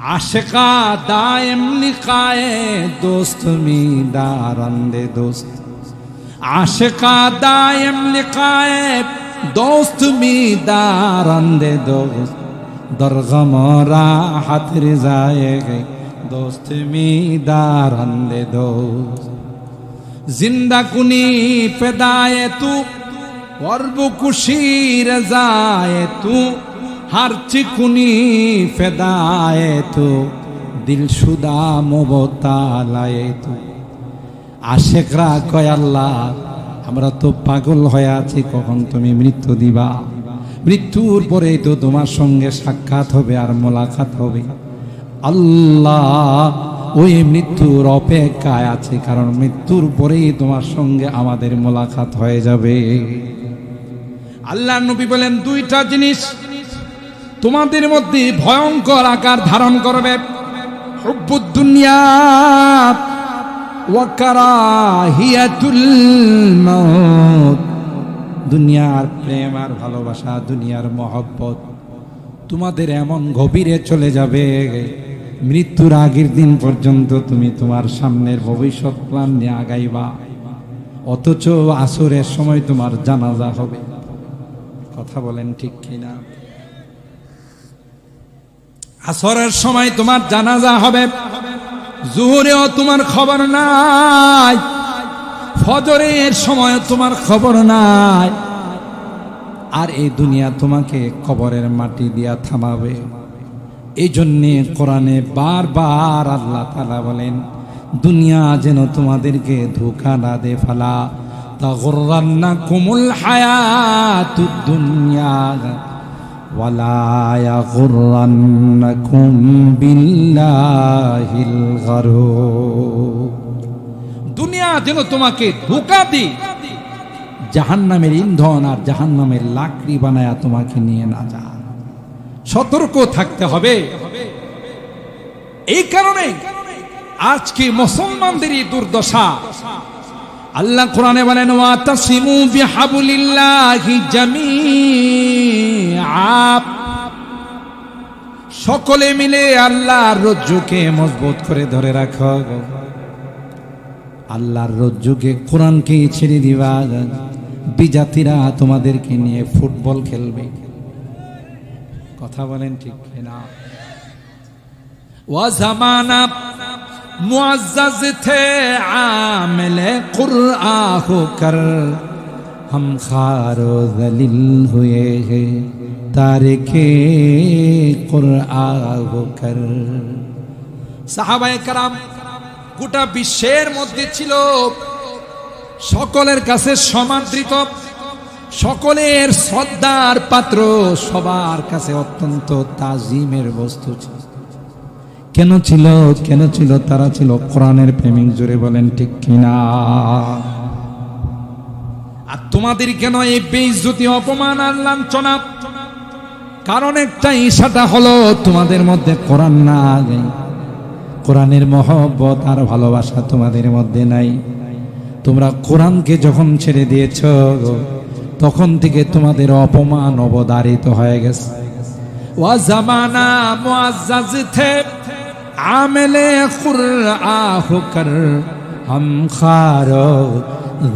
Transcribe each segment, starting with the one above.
आशिका दायम लिकाए दोस्त में दारंदे दोस्त, आशिका दायम लिकाए दोस्त में दारंदे दोस्त, दरगम राहत रिजाए गए दोस्त में दारंदे दोस्त। जिंदा कुनी फिदाए तू वर्ब कुशी रजाए तू, हर चिकुनी फेदाए तो दिल शुदा मोबतालाए तो। आशिकरा कय आल्लाह আমরা তো পাগল হয়ে আছি কখন তুমি মৃত্যু দিবা, মৃত্যুর পরেই তো তোমার সঙ্গে সাক্ষাৎ হবে আর মোলাকাত হবে। আল্লাহ ওই মৃত্যুর অপেক্ষায় আছে, কারণ মৃত্যুর পরেই তোমার সঙ্গে আমাদের মোলাকাত হয়ে যাবে। আল্লাহর নবী বলেন দুইটা জিনিস তোমাদের মধ্যে ভয়ঙ্কর আকার ধারণ করবে, হুব্বুদ দুনিয়া ওয়া কারাহিয়াতুল মাউত। দুনিয়ার প্রেম আর ভালোবাসা, দুনিয়ার মহব্বত তোমাদের এমন গভীরে চলে যাবে, মৃত্যুর আগের দিন পর্যন্ত তুমি তোমার সামনের ভবিষ্যৎ প্ল্যান নিয়ে আগাইবা, অথচ আসরের সময় তোমার জানাজা হবে। কথা বলেন ঠিক কিনা? আসরের সময় তোমার জানাজা হবে, জোহরেও তোমার খবর নাই, ফজরের সময় তোমার খবর নাই, আর এই দুনিয়া তোমাকে কবরের মাটি দিয়া থামাবে। এই জন্যে কোরআনে বারবার আল্লাহ তাআলা বলেন দুনিয়া যেন তোমাদেরকে ধোঁকা না দে, ফালা তাগুররান্নাকুমুল হায়াতুদ দুনিয়া ওয়ালা ইয়াগুররান্নাকুম বিল্লাহিল গারুর। দুনিয়া যেন তোমাকে ধোঁকা দেয়, জাহান্নামের ইন্ধন আর জাহান্নামের লাকড়ি বানায়া তোমাকে নিয়ে না যায়। সতর্ক থাকতে হবে। এই কারণে আজকে মুসলমানদের এই দুর্দশা। আল্লাহ কোরআনে বলেন ওয়াতাসিমু বিহাবলিল্লাহি জামিআ, সকলে মিলে আল্লাহর রজ্জুকে মজবুত করে ধরে রাখো। আল্লাহর রজ্জুকে, কোরআনকে ছেড়ে দিবা, বিজাতিরা তোমাদেরকে নিয়ে ফুটবল খেলবে। কথা বলেন ঠিক কিনা? ওয়া জামানা মুআজ্জাজ থে আমিলে কুরআ হোকর, हम खार व ज़लील हुए हैं तारिके कुरआ होकर। সাহাবায়ে কেরাম গোটা বিশ্বের মধ্যে ছিল সকলের কাছে সমাদৃত, সকলের শ্রদ্ধার পাত্র, সবার কাছে অত্যন্ত তাজিমের বস্তু ছিল। কেন ছিল? কেন ছিল? তারা ছিল কোরআনের প্রেমিক। জোরে বলেন ঠিক কিনা? আর তোমাদের কেন এই বেইজ্জতি, অপমান আর লাঞ্ছনা? কারণ একটাই, সেটা হলো তোমাদের মধ্যে কোরআন নাই, কোরআনের মহব্বত আর ভালোবাসা তোমাদের মধ্যে নাই। তোমরা কোরআনকে যখন ছেড়ে দিয়েছ, তখন থেকে তোমাদের অপমান অবধারিত হয়ে গেছে। ওয়া জামানা মুআজ্জাজ থে আমিলে কুরআ হোকর, हम खार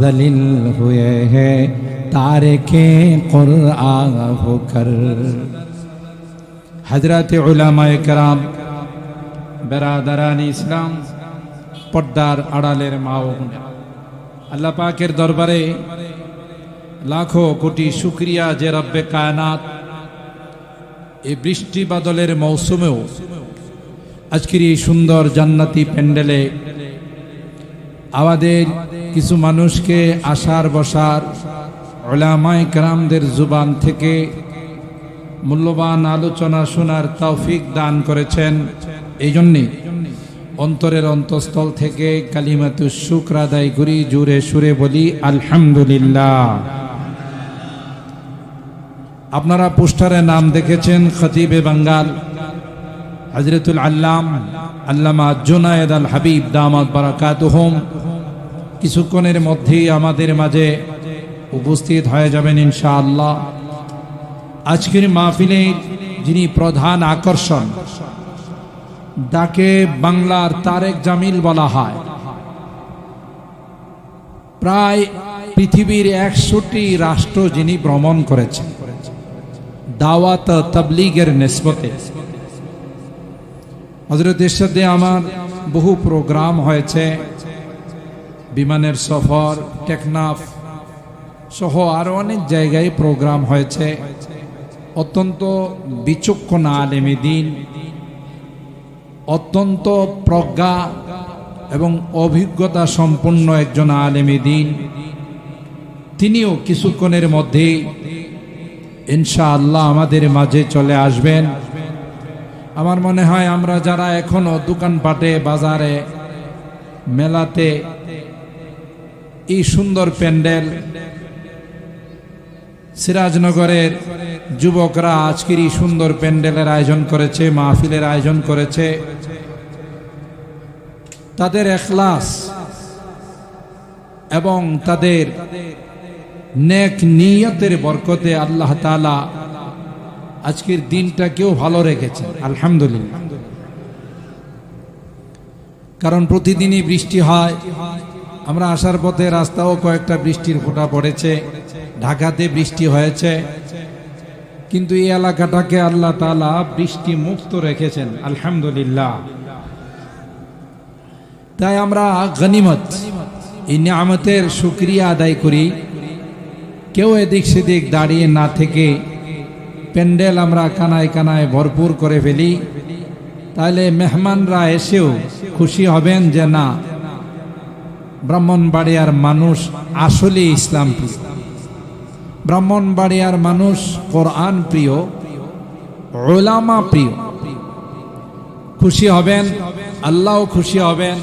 ज़लील हुए हैं तारिके कुरआ होकर। हजरत उलमाए केराम, बेरादरान इस्लाम, पर्दार आड़ालेर मा ओ बोनेरा, আল্লাহ পাকের দরবারে লাখো কোটি শুকরিয়া যে রব্বে কায়নাত এই বৃষ্টি বাদলের মৌসুমেও আজকের এই সুন্দর জান্নাতি প্যান্ডেলে আমাদের কিছু মানুষকে আসার বসার উলামায়ে কেরামদের জুবান থেকে মূল্যবান আলোচনা শোনার তৌফিক দান করেছেন। এই জন্যে অন্তরের অন্তঃস্থল থেকে কালিমাতুশ শুকর আদায় করি, জোরে সুরে বলি আলহামদুলিল্লাহ। আপনারা পোস্টারে নাম দেখেছেন খতিবে বাঙ্গাল হযরতুল আল্লামা জুনায়েদ আল হাবিব দামাত বারাকাতুহুম কিছুক্ষণের মধ্যেই আমাদের মাঝে উপস্থিত হয়ে যাবেন ইনশাআল্লাহ। আজকের মাহফিলে যিনি প্রধান আকর্ষণ, যাকে বাংলার তারেক জামিল বলা হয়, প্রায় পৃথিবীর 100টি রাষ্ট্র যিনি ভ্রমণ করেছেন দাওয়াত তাবলীগের নিসবতে। হযরতের সাথে আমার বহু প্রোগ্রাম হয়েছে, বিমানের সফর, টেকনাফ সহ আরো অনেক জায়গায় প্রোগ্রাম হয়েছে। অত্যন্ত বিচক্ষণ আলেমে দ্বীন, অত্যন্ত প্রজ্ঞা এবং অভিজ্ঞতা সম্পন্ন একজন আলেমে দ্বীন। তিনিও কিছুক্ষণের মধ্যে ইনশাআল্লাহ আমাদের মাঝে চলে আসবেন। আমার মনে হয় আমরা যারা এখনো দোকানপাটে, বাজারে, মেলাতে এই সুন্দর প্যান্ডেল, সিরাজনগরের যুবকরা আজকের এই সুন্দর প্যান্ডেলের আয়োজন করেছে, মাহফিলের আয়োজন করেছে, তাদের ইখলাস এবং তাদের নেক নিয়তের বরকতে আল্লাহ তাআলা আজকের দিনটাকেও ভালো রেখেছেন, আলহামদুলিল্লাহ। কারণ প্রতিদিনই বৃষ্টি হয়, আমরা আসার পথে রাস্তাও কয়েকটা বৃষ্টির ফোঁটা পড়েছে, ঢাকাতে বৃষ্টি হয়েছে, কিন্তু এই এলাকাটাকে আল্লাহ তাআলা বৃষ্টি মুক্ত রেখেছেন, আলহামদুলিল্লাহ। তাই আমরা গনিমত, এই নিয়ামতের শুকরিয়া আদায় করি। কেউ এদিক সেদিক দাঁড়িয়ে না থেকে প্যান্ডেল আমরা কানায় কানায় ভরপুর করে ফেলি, তাহলে মেহমানরা এসেও খুশি হবেন যে না, ব্রাহ্মণবাড়িয়ার মানুষ আসলে ইসলাম প্রিয়, ব্রাহ্মণবাড়িয়ার মানুষ কোরআন প্রিয়, উলামা প্রিয়। খুশি হবেন, আল্লাহও খুশি হবেন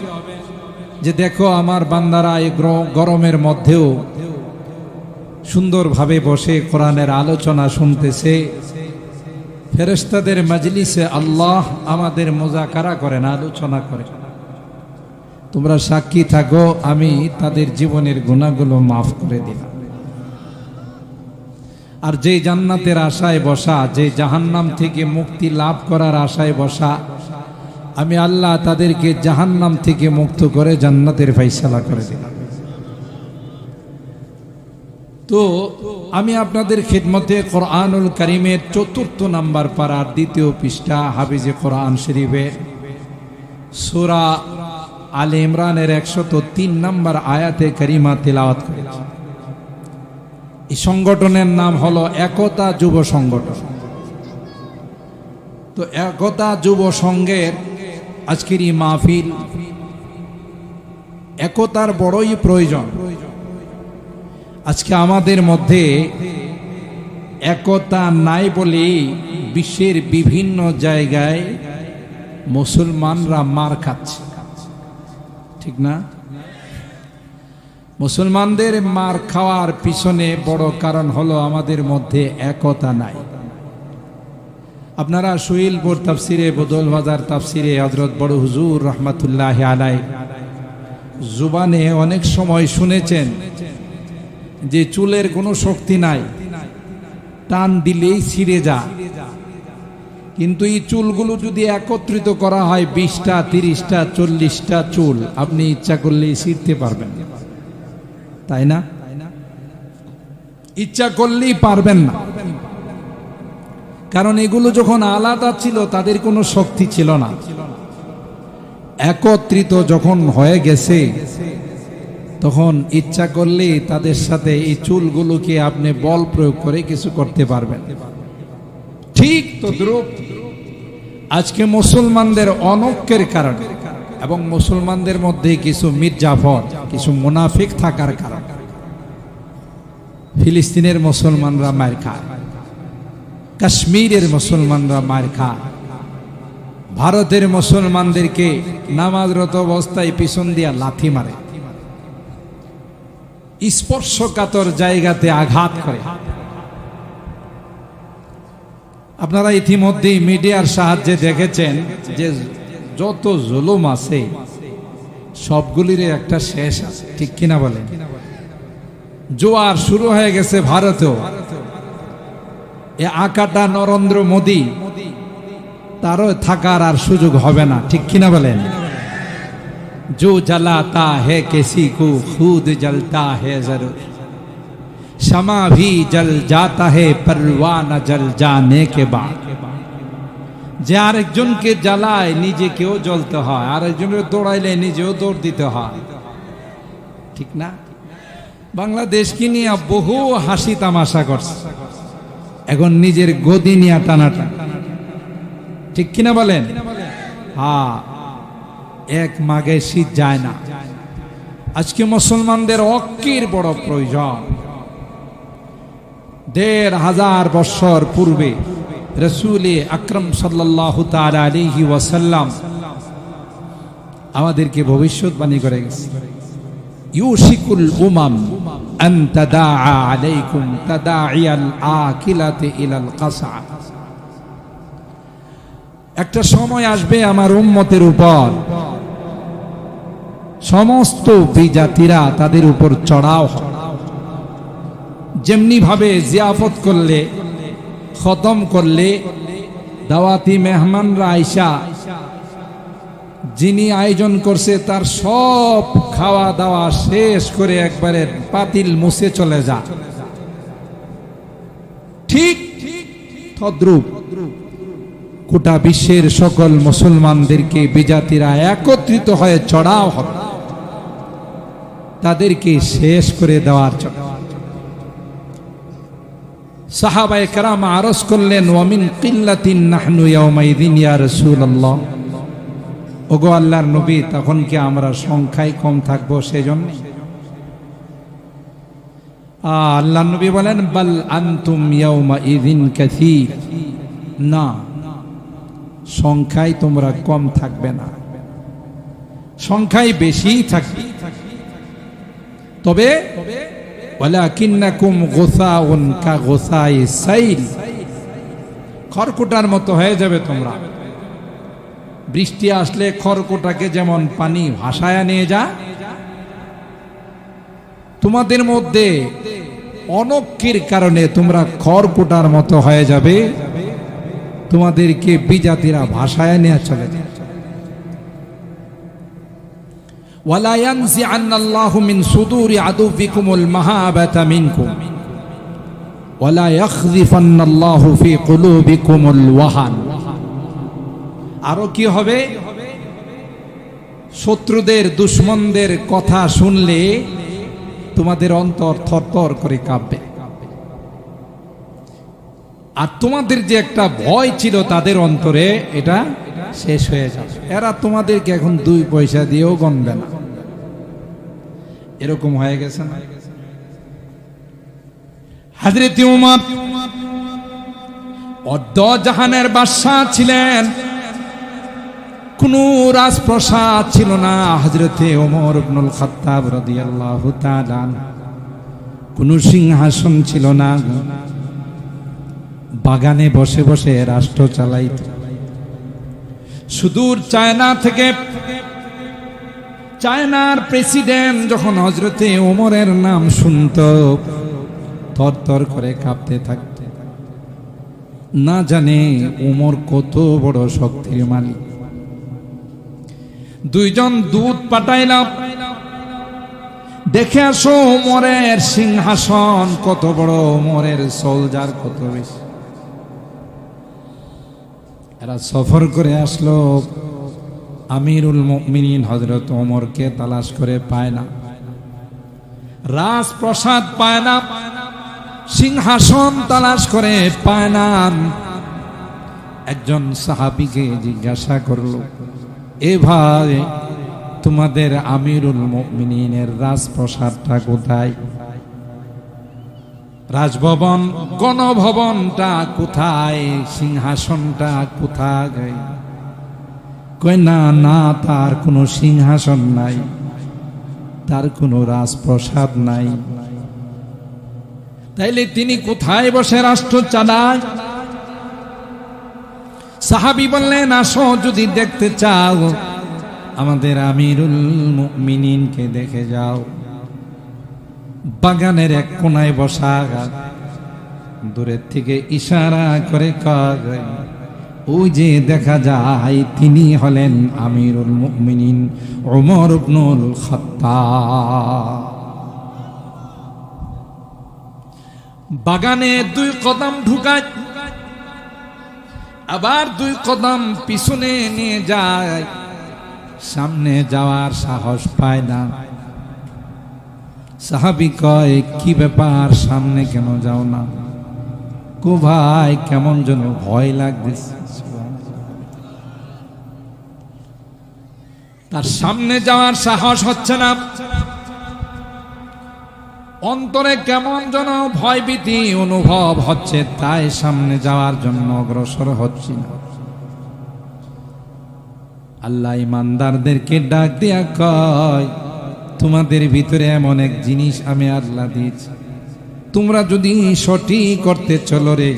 যে দেখো আমার বান্দারা এই গরমের মধ্যেও সুন্দরভাবে বসে কোরআনের আলোচনা শুনতেছে। ফেরেশতাদের মজলিসে আল্লাহ আমাদের মুযাকারা করেন, আলোচনা করেন। তোমরা সাক্ষী থাকো, আমি তাদের জীবনের গুনাহগুলো মাফ করে দিলাম। আর যে জান্নাতের আশায় বসা, যে জাহান্নাম থেকে মুক্তি লাভ করার আশায় বসা, আমি আল্লাহ তাদেরকে জাহান্নাম থেকে মুক্ত করে জান্নাতের ফয়সালা করে দিলাম। তো আমি আপনাদের খিদমতে কোরআনুল কারীমের ৪র্থ নাম্বার পারার ২য় পৃষ্ঠা হাফিজে কোরআন শরীফের সূরা আলে ইমরানের ১০৩ নাম্বার আয়াতে কারিমা তিলাওয়াত করেছি। এই সংগঠনের নাম হলো একতা যুব সংগঠন। তো একতা যুব সংঘের আজকের এই মাহফিল, একতার বড়ই প্রয়োজন। আজকে আমাদের মধ্যে একতা নাই বলে বিশ্বের বিভিন্ন জায়গায় মুসলমানরা মার খাচ্ছে, ঠিক না? মুসলমানদের মার খাওয়ার পিছনে বড় কারণ হলো আমাদের মধ্যে একতা নাই। আপনারা সুইলপুর তাফসিরে, বদল বাজার তাফসিরে হযরত বড় হুজুর রহমাতুল্লাহ আলাইহি জুবানে অনেক সময় শুনেছেন যে চুলের কোনো শক্তি নাই, টান দিলেই ছিঁড়ে যায়। কিন্তু এই চুলগুলো যদি একত্রিত করা হয়, 20টা, 30টা, 40টা চুল, আপনি ইচ্ছা করলেই ছিঁড়তে পারবেন, তাই না? ইচ্ছা করলেই পারবেন না, কারণ এগুলো যখন আলাদা ছিল তাদের কোনো শক্তি ছিল না। একত্রিত যখন হয়ে গেছে তখন ইচ্ছা করলে তাদের সাথে এই চুলগুলোকে আপনি বল প্রয়োগ করে কিছু করতে পারবেন। ঠিক তদ্রূপ আজকে মুসলমানদের অনৈক্যের কারণে এবং মুসলমানদের মধ্যে কিছু মির্জাফর, কিছু মুনাফিক থাকার কারণে ফিলিস্তিনের মুসলমানরা মার খায়, কাশ্মীরের মুসলমানরা মার খায়, ভারতের মুসলমানদেরকে নামাজরত অবস্থায় পিছন দিয়া লাথি মারে, স্পর্শকাতর জায়গাতে আঘাত করে। আপনারা ইতিমধ্যেই মিডিয়ার সাহায্যে দেখেছেন যে যত জুলুম আছে সবগুলির একটা শেষ আছে, ঠিক কিনা বলেন? জোয়ার শুরু হয়ে গেছে ভারতেও। এ আকাটা নরেন্দ্র মোদী তারও থাকার আর সুযোগ হবে না, ঠিক কিনা বলেন? जो जलाता है किसी को खुद जलता है जरूर, शमा भी जल जाता है परवाना जल जाने के बाद। যে আরেকজনকে জ্বালায় নিজেকেও জ্বলতে হয়, আরেকজনের দৌড়াইলে নিজেও দৌড় দিতে হয়, ঠিক না? বাংলাদেশকে নিয়ে বহু হাসি তামাশা করছে, এখন নিজের গদি নিয়ে টানাটা, ঠিক কিনা বলেন? হ্যাঁ, এক মাঘে শীত যায় না। আজকে মুসলমানদের অক্কির বড় প্রয়োজন। ১৫০০ বছর পূর্বে রাসূল আকরাম সাল্লাল্লাহু তাআলা আলাইহি ওয়াসাল্লাম আমাদেরকে ভবিষ্যৎবাণী করে গেছে, ইউশিকুল উমাম আন তাদাআ আলাইকুম তাদাইয়াল আকিলাতি ইলাল কাসা। একটা সময় আসবে আমার উম্মতের উপর সমস্ত বিজাতিরা তাদের উপর চড়াও হবে। যেমনি ভাবে জিয়াফত করলে, খতম করলে, দাওয়াতি মেহমানরা আইসা যিনি আয়োজন করছে তার সব খাওয়া দাওয়া শেষ করে একবারে পাতিল মুছে চলে যা, ঠিক তদ্রূপ গোটা বিশ্বের সকল মুসলমানদেরকে বিজাতিরা একত্রিত হয়ে চড়াও হবে, তাদেরকে শেষ করে দেওয়ার জন্য। সাহাবায়ে কেরাম আরজ করলেন, ওয়ামিন কিল্লাতিন নাহনু ইয়াউমাইযিন ইয়া রাসূলুল্লাহ, ওগো আল্লাহর নবী, তখন কি আমরা সংখ্যায় কম থাকবো সেজন্য? আল্লাহর নবী বলেন, বাল আনতুম ইয়াউমাইযিন কাসীর, না, সংখ্যায় তোমরা কম থাকবে না, সংখ্যায় বেশিই থাকবে। তবে ওয়ালাকিন্নাকুম গুসাউন কাগুসাইস সাইল, খড়কুটার মতো হয়ে যাবে তোমরা। বৃষ্টি আসলে খড়কুটাকে যেমন পানি ভাসায় নিয়ে যা, তোমাদের মধ্যে অনক্ষের কারণে তোমরা খড়কুটার মতো হয়ে যাবে, তোমাদেরকে বিজাতিরা ভাসায় নিয়ে চলে যায়। ওয়ালা ইয়ানজিআন্নাল্লাহু মিন সুদুরি আদুবিকুমুল মাহাবাতা মিনকুম ওয়ালা ইয়াখযিফান্নাল্লাহু ফি কুলুবিকুমুল ওয়াহান। আরো কি হবে? শত্রুদের দুশমনদের কথা শুনলে তোমাদের অন্তর থরথর করে কাঁপবে, আর তোমাদের যে একটা ভয় ছিল তাদের অন্তরে, এটা শেষ হয়ে যাবে। এরা তোমাদেরকে এখন 2 পয়সা দিয়েও গণবে না, এরকম হয়ে গেছে না? হযরত উমর অর্ধ জাহানের বাদশা ছিলেন, কোন রাজপ্রাসাদ ছিল না। হযরত ওমর ইবনুল খাত্তাব রাদিয়াল্লাহু তাআলা, কোন সিংহাসন ছিল না, বাগানে বসে বসে রাষ্ট্র চালাইত। সুদূর চায়না থেকে, চায়নার প্রেসিডেন্ট যখন হযরতে ওমরের নাম শুনত, থরথর করে কাঁপতে থাকত। না জানে ওমর কত বড় শক্তির মালিক। 2 জন দূত পাঠাইলাম, দেখে আসো ওমরের সিংহাসন কত বড়, ওমরের সোলজার কত বেশি। এরা সফর করে আসলো, আমিরুল মুমিনিন হযরত ওমরকে তালাশ করে পায় না, রাজপ্রাসাদ পায় না, সিংহাসন তালাশ করে পায় না। একজন সাহাবীকে জিজ্ঞাসা করলো, এ ভাই, তোমাদের আমিরুল মুমিনিনের রাজপ্রাসাদটা কোথায়? রাজভবন, গণভবনটা কোথায়? সিংহাসনটা কোথায়? কই না, না, তার কোনো সিংহাসন নাই, তার কোনো রাজপ্রাসাদ নাই। তাইলে তিনি কোথায় বসে রাষ্ট্র চালায়? সাহাবী বললেন, আসো, যদি দেখতে চাও আমাদের আমিরুল মুমিনিনকে দেখে যাও। বাগানের এক কোনায় বসা, দূরের থেকে ইশারা করে কয়, ওই যে দেখা যায় তিনি হলেন আমিরুল মুমিনিন ওমর ইবনুল খাত্তাব। বাগানে 2 কদম ঢুকায়, আবার 2 কদম পিছনে নিয়ে যায়, সামনে যাওয়ার সাহস পায় না। সাহাবী কয়, কি ব্যাপার, সামনে কেন যাও না? কো ভাই, কেমন যেন ভয় লাগতেছে। তার সামনে যাওয়ার সাহস হচ্ছে না, অন্তরে কেমন যেন ভয়ভীতি অনুভব হচ্ছে, তাই সামনে যাওয়ার জন্য অগ্রসর হচ্ছে না। আল্লাহ ইমানদারদেরকে ডাক দিয়া কয়, তোমাদের ভিতরে এমন এক জিনিস আমি আল্লাহ দিয়েছি, তোমরা যদি সঠিক করতে চলো রে,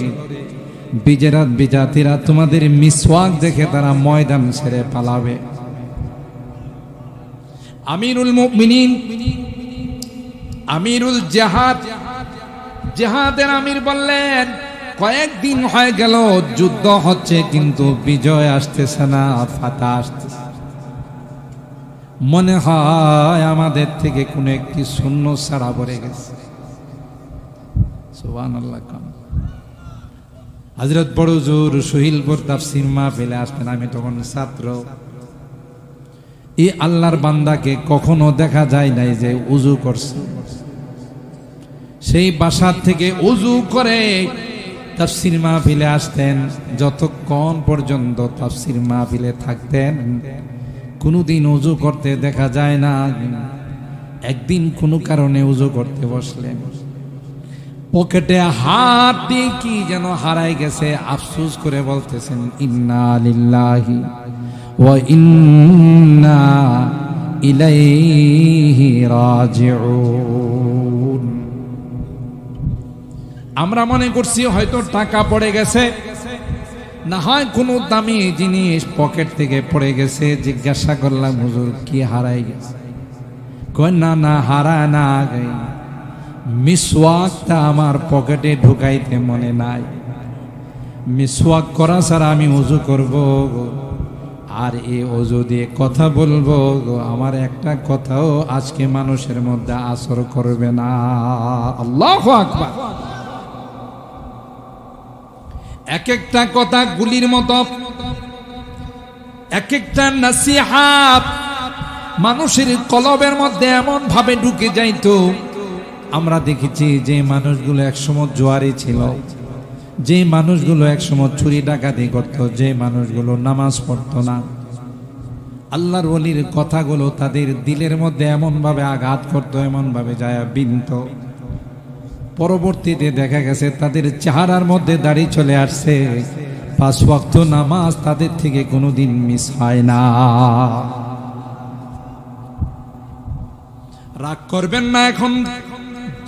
বিজেরাত বিজাতিরা তোমাদের মিসওয়াক দেখে তারা ময়দান ছেড়ে পালাবে। আমিরুল মুমিনিন, আমিরুল জিহাদ, জিহাদের আমির বললেন, কয়েকদিন হয়ে গেল যুদ্ধ হচ্ছে কিন্তু বিজয় আসতেছে না, ফাতা আসতেছে। মনে হয় আমাদের থেকে কোন একটি শূন্য ছাড়া পড়ে গেছে। সুবহানাল্লাহ। হযরত বড় হুজুর সুহিলপুর তাফসীর মাহফিলে আসতেন, আমি তখন ছাত্র। এই আল্লাহর বান্দাকে কখনো দেখা যায় নাই যে উযু করছে। সেই বাসার থেকে উযু করে তাফসীর মাহফিলে আসতেন, যতক্ষণ পর্যন্ত তাফসীর মাহফিলে থাকতেন কোনোদিন উযু করতে দেখা যায় না। একদিন কোনো কারণে উযু করতে বসলেন, পকেটে হাত দিয়ে কি যেন হারাই গেছে, আফসোস করে বলতেছেন, ইন্না লিল্লাহি ওয়া ইন্না ইলাইহি রাজিউন। আমরা মনে করছি হয়তো টাকা পড়ে গেছে, না হয় কোনো দামি জিনিস পকেট থেকে পড়ে গেছে। জিজ্ঞাসা করলাম, হুজুর কি হারাই গেছে? কই না না, হারায় না, মিসওয়াকটা আমার পকেটে ঢুকাইতে মনে নাই। মিসওয়াক করা ছাড়া আমি ওযু করব আর এই ওযু দিয়ে কথা বলবো, আমার একটা কথাও আজকে মানুষের মধ্যে আসর করবে না। আল্লাহু আকবার। এক একটা কথা গুলির মতো, এক একটা নসিহত মানুষের কলবের মধ্যে এমন ভাবে ঢুকে যাইতো। আমরা দেখেছি যে মানুষগুলো একসময় জোয়ারি ছিল, যে মানুষগুলো একসময় চুরি ডাকাতি করত, যে মানুষগুলো নামাজ পড়তো না, আল্লাহর ওলির কথাগুলো তাদের দিলের মধ্যে এমন ভাবে আঘাত করত, এমন ভাবে যায় বিনত। পরবর্তীতে দেখা গেছে তাদের চেহারার মধ্যে দাড়ি চলে আসছে, 5 ওয়াক্ত নামাজ তাদের থেকে কোনোদিন মিস হয় না। রাগ করবেন না, এখন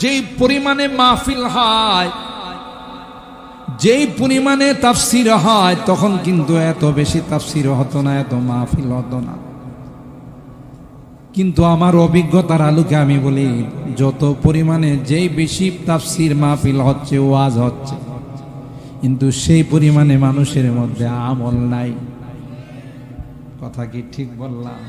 যেই পরিমাণে মাহফিল হয়, যেই পরিমাণে তাফসীর হয়, তখন কিন্তু এত বেশি তাফসীর হতো না, এত মাহফিল হতো না। কিন্তু আমার অভিজ্ঞতার আলোকে আমি বলি, যত পরিমাণে যেই বেশি তাফসীর মাহফিল হচ্ছে, ওয়াজ হচ্ছে, কিন্তু সেই পরিমাণে মানুষের মধ্যে আমল নাই। কথা কি ঠিক বললাম?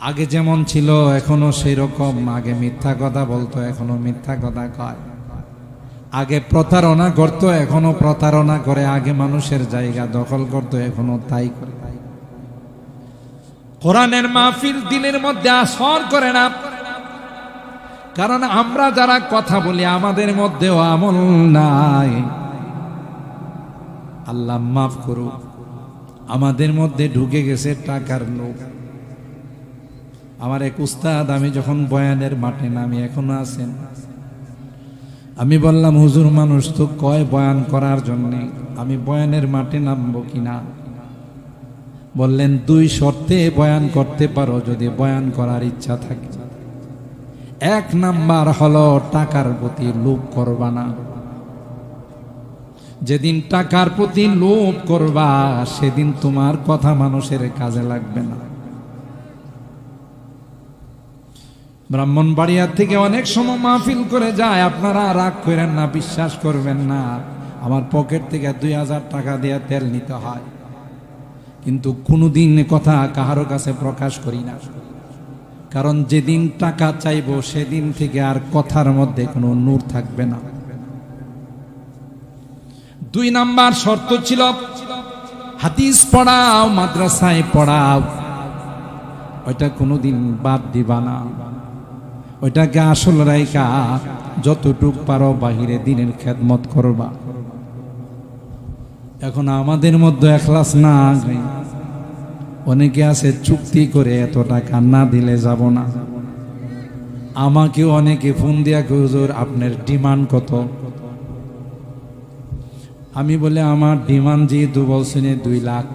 আগে যেমন ছিল এখনো সেই রকম। আগে মিথ্যা কথা বলতো, এখনো মিথ্যা কথা কয়। আগে প্রতারণা করতো, এখনো প্রতারণা করে। আগে মানুষের জায়গা দখল করতো, এখনো তাই করে। কোরআনের মাহফিল দিনের মধ্যে আসর করে না, কারণ আমরা যারা কথা বলি আমাদের মধ্যেও আমল নাই। আল্লাহ মাফ করুক, আমাদের মধ্যে ঢুকে গেছে টাকার লোভ। আমার এক উস্তাদ, আমি যখন বয়ানের মাঠে নামি, এখনো আছেন, আমি বললাম, হুজুর মানুষ তো কয় বয়ান করার জন্য, আমি বয়ানের মাঠে নামবো কিনা? বললেন, 2 শর্তে বয়ান করতে পারো যদি বয়ান করার ইচ্ছা থাকে। 1 নাম্বার হলো টাকার প্রতি লোভ করবা না। যেদিন টাকার প্রতি লোভ করবা, সেদিন তোমার কথা মানুষের কাজে লাগবে না। ব্রাহ্মণবাড়িয়া থেকে অনেক সময় মাহফিল করে যায়, আপনারা রাগ করেন না, বিশ্বাস করবেন না, আমার পকেট থেকে 2000 টাকা দিয়ে তেল নিতে হয়, কিন্তু কোনোদিন কথা কাহারো কাছে প্রকাশ করি না, কারণ যেদিন টাকা চাইবো সেদিন থেকে আর কথার মধ্যে কোনো নূর থাকবে না। 2 নাম্বার শর্ত ছিল হাদিস পড়াও, মাদ্রাসায় পড়াও, ওইটা কোনোদিন বাদ দিবা না, ওইটাকে আসল রাইকা যতটুক পারো বাহিরে দিনের খেদমত করবা। এখন আমাদের মধ্যে এখলাস না, অনেকে আছে চুক্তি করে এত টাকা না দিলে যাব না। আমাকেও অনেকে ফোন দিয়া কই হুজুর আপনার ডিমান্ড কত? আমি বলে আমার ডিমান্ড যেহেতু বলছেন 2 লাখ।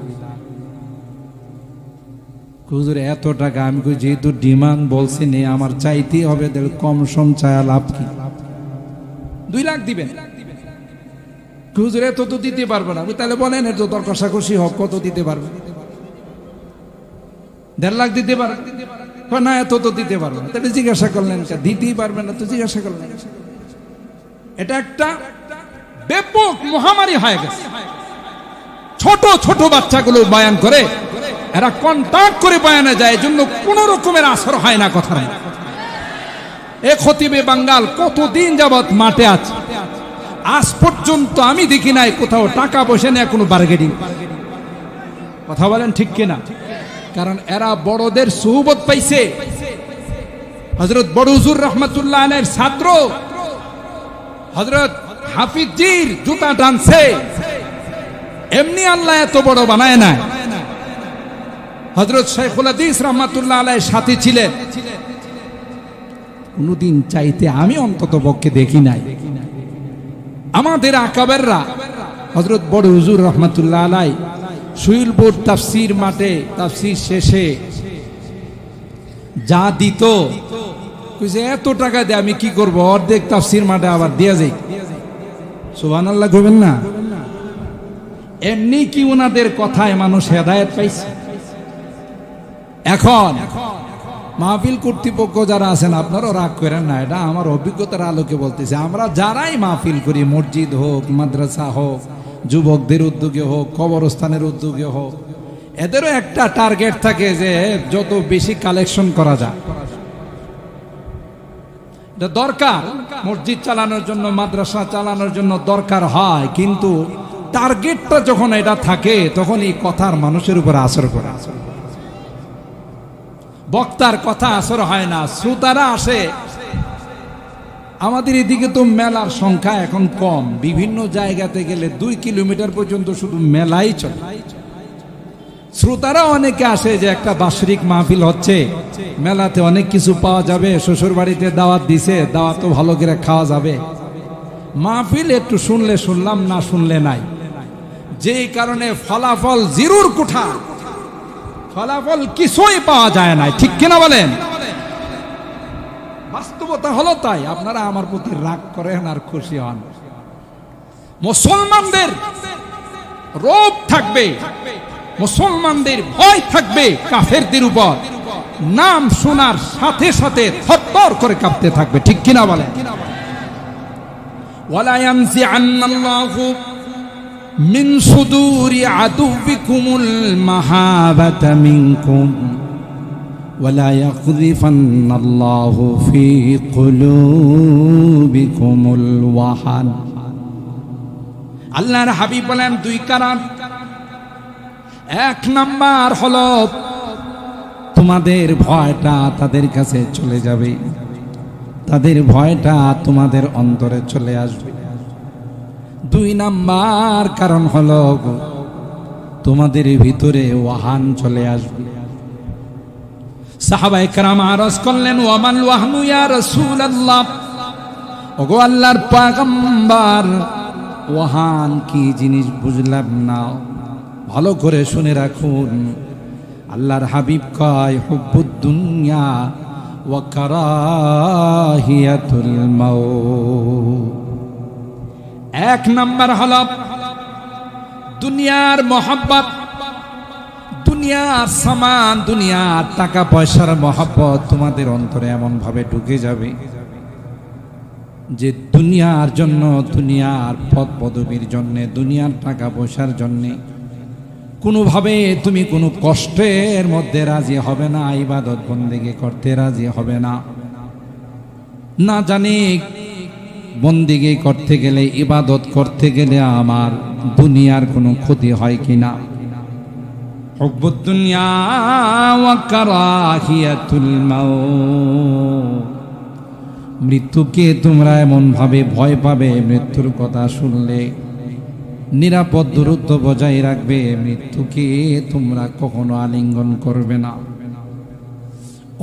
হুজুর এত টাকা? আমি কই যেহেতু ডিমান্ড বলছেন আমার চাইতেই হবে, কম সম চায়া লাভ কি? 2 লাখ দিবেন? হুজুর এত তো দিতে পারবো না। তাহলে বলেন এত দর কষাকষি হোক, কত দিতে পারবে? 1.5 লাখ দিতে পারবে না? এত তো দিতে পারবো না। তাহলে জিজ্ঞাসা করলেন দিতেই পারবেন না তো জিজ্ঞাসা করলেন? এটা একটা ব্যাপক মহামারী হয়ে গেছে। ছোট ছোট বাচ্চাগুলো বয়ান করে, এরা কন্টাক্ট করে বয়ানে যায়, এজন্য কোন রকমের আসর হয় না কথা। এ খতিবে বাঙ্গাল কতদিন যাবত মাঠে আছে, আজ পর্যন্ত আমি দেখি নাই কোথাও টাকা পয়সা নিয়ে কোনো বার্গেনিং। কথা বলেন ঠিক কিনা? কারণ এরা বড়দের সুহবত পাইছে। হযরত বড় হুজুর রহমাতুল্লাহ আলাইহির ছাত্র হযরত হাফিজজির জুতা টানছে, এমনি আল্লাহ এত বড় বানায় না। হযরত শাইখুল হাদিস রহমাতুল্লাহ আলাইহির সাথে ছিলেন, কোনদিন চাইতে আমি অন্তত পক্ষে দেখি নাই। আমাদের আকাবেররা হযরত বড় হুজুর রহমাতুল্লাহ আলাইহি সুইলপুর তাফসীর মাঠে তাফসীর শেষে যা দিত, কইছে এত টাকা দিয়ে আমি কি করব, অর্ধেক তাফসীর মাঠে আবার দিয়া যাই। সুবহানাল্লাহ কইবেন না? এমনি কি ওনাদের কথায় মানুষ হেদায়েত পাইছে? এখন মাহফিল কর্তৃপক্ষ যারা আছেন আপনারাও রাগ করেন না, এটা আমার অভিজ্ঞতার আলোকে বলতেছে। আমরা যারাই মাহফিল করি, মসজিদ হোক, মাদ্রাসা হোক, যুবকদের উদ্যোগে হোক, কবরস্থানের উদ্যোগে হোক, এদেরও একটা টার্গেট থাকে যে যত বেশি কালেকশন করা যায়। এটা দরকার, মসজিদ চালানোর জন্য, মাদ্রাসা চালানোর জন্য দরকার হয়, কিন্তু টার্গেটটা যখন এটা থাকে তখন এই কথার মানুষের উপর আসর করে। বক্তার কথা আসর হয় না, শ্রোতারা আসে। আমাদের এদিকে তো মেলার সংখ্যা এখন কম, বিভিন্ন জায়গাতে গেলে 2 কিলোমিটার পর্যন্ত শুধু মেলাই চলে। শ্রোতারা অনেকে আসে যে একটা বাৎসরিক মাহফিল হচ্ছে, মেলাতে অনেক কিছু পাওয়া যাবে, শ্বশুর বাড়িতে দাওয়াত দিছে, দাওয়াত তো ভালো করে খাওয়া যাবে। মাহফিল একটু শুনলে শুনলাম, না শুনলে নাই। যেই কারণে ফলাফল জিরুর কুঠা, ফলাফল কিছুই পাওয়া যায় না। ঠিক কিনা বলেন? বাস্তবতা হলো তাই। আপনারা আমার প্রতি রাগ করেন আর খুশি হন। মুসলমানদের রোগ থাকবে, মুসলমানদের ভয় থাকবে কাফেরদের উপর। নাম শোনার সাথে সাথে থরথর করে কাঁপতে থাকবে। ঠিক কিনা বলেন? ওয়ালা ইয়ানজিআন্নাল্লাহু মিন সুদুরি আদুবিকুমুল মাহাবাতা মিনকুম ওয়ালা ইয়াকযিফান্নাল্লাহু ফি কুলুবিকুমুল ওয়াহান। আল্লাহর হাবিব বলেন 2 কারণ। 1 নাম্বার হলো তোমাদের ভয়টা তাদের কাছে চলে যাবে, তাদের ভয়টা তোমাদের অন্তরে চলে আসবে। 2 নাম্বার কারণ হলো তোমাদের ভিতরে ওয়াহান চলে আসবে। সাহাবায়ে কেরাম আরজ করলেন, ওয়ামাল ওয়াহনু ইয়া রাসূলুল্লাহ, ওগো আল্লাহর পয়গম্বর, ওয়াহান কি জিনিস বুঝলাম না। ভালো করে শুনে রাখুন। আল্লাহর হাবিব কয় হুব্বুদ দুনিয়া ওয়া কারাহিয়াতুল মাউত। 1 নাম্বার হলো দুনিয়ার মহব্বত, দুনিয়ার সামান, দুনিয়ার টাকা পয়সার মহব্বত তোমাদের অন্তরে এমন ভাবে ঢুকে যাবে যে দুনিয়ার জন্য, দুনিয়ার পদ পদবীর জন্যে, দুনিয়ার টাকা পয়সার জন্যে কোনোভাবে তুমি কোনো কষ্টের মধ্যে রাজি হবে না, ইবাদত বন্দেগী করতে রাজি হবে না। না জানি বন্দেগী করতে গেলে, ইবাদত করতে গেলে আমার দুনিয়ার কোনো ক্ষতি হয় কিনা। হুব্বুদ দুনিয়া ওয়া কারাহিয়াতুল মাউত, মৃত্যুকে তোমরা এমন ভাবে ভয় পাবে, মৃত্যুর কথা শুনলে নিরাপদ দূরত্ব বজায় রাখবে, মৃত্যুকে তোমরা কখনো আলিঙ্গন করবে না।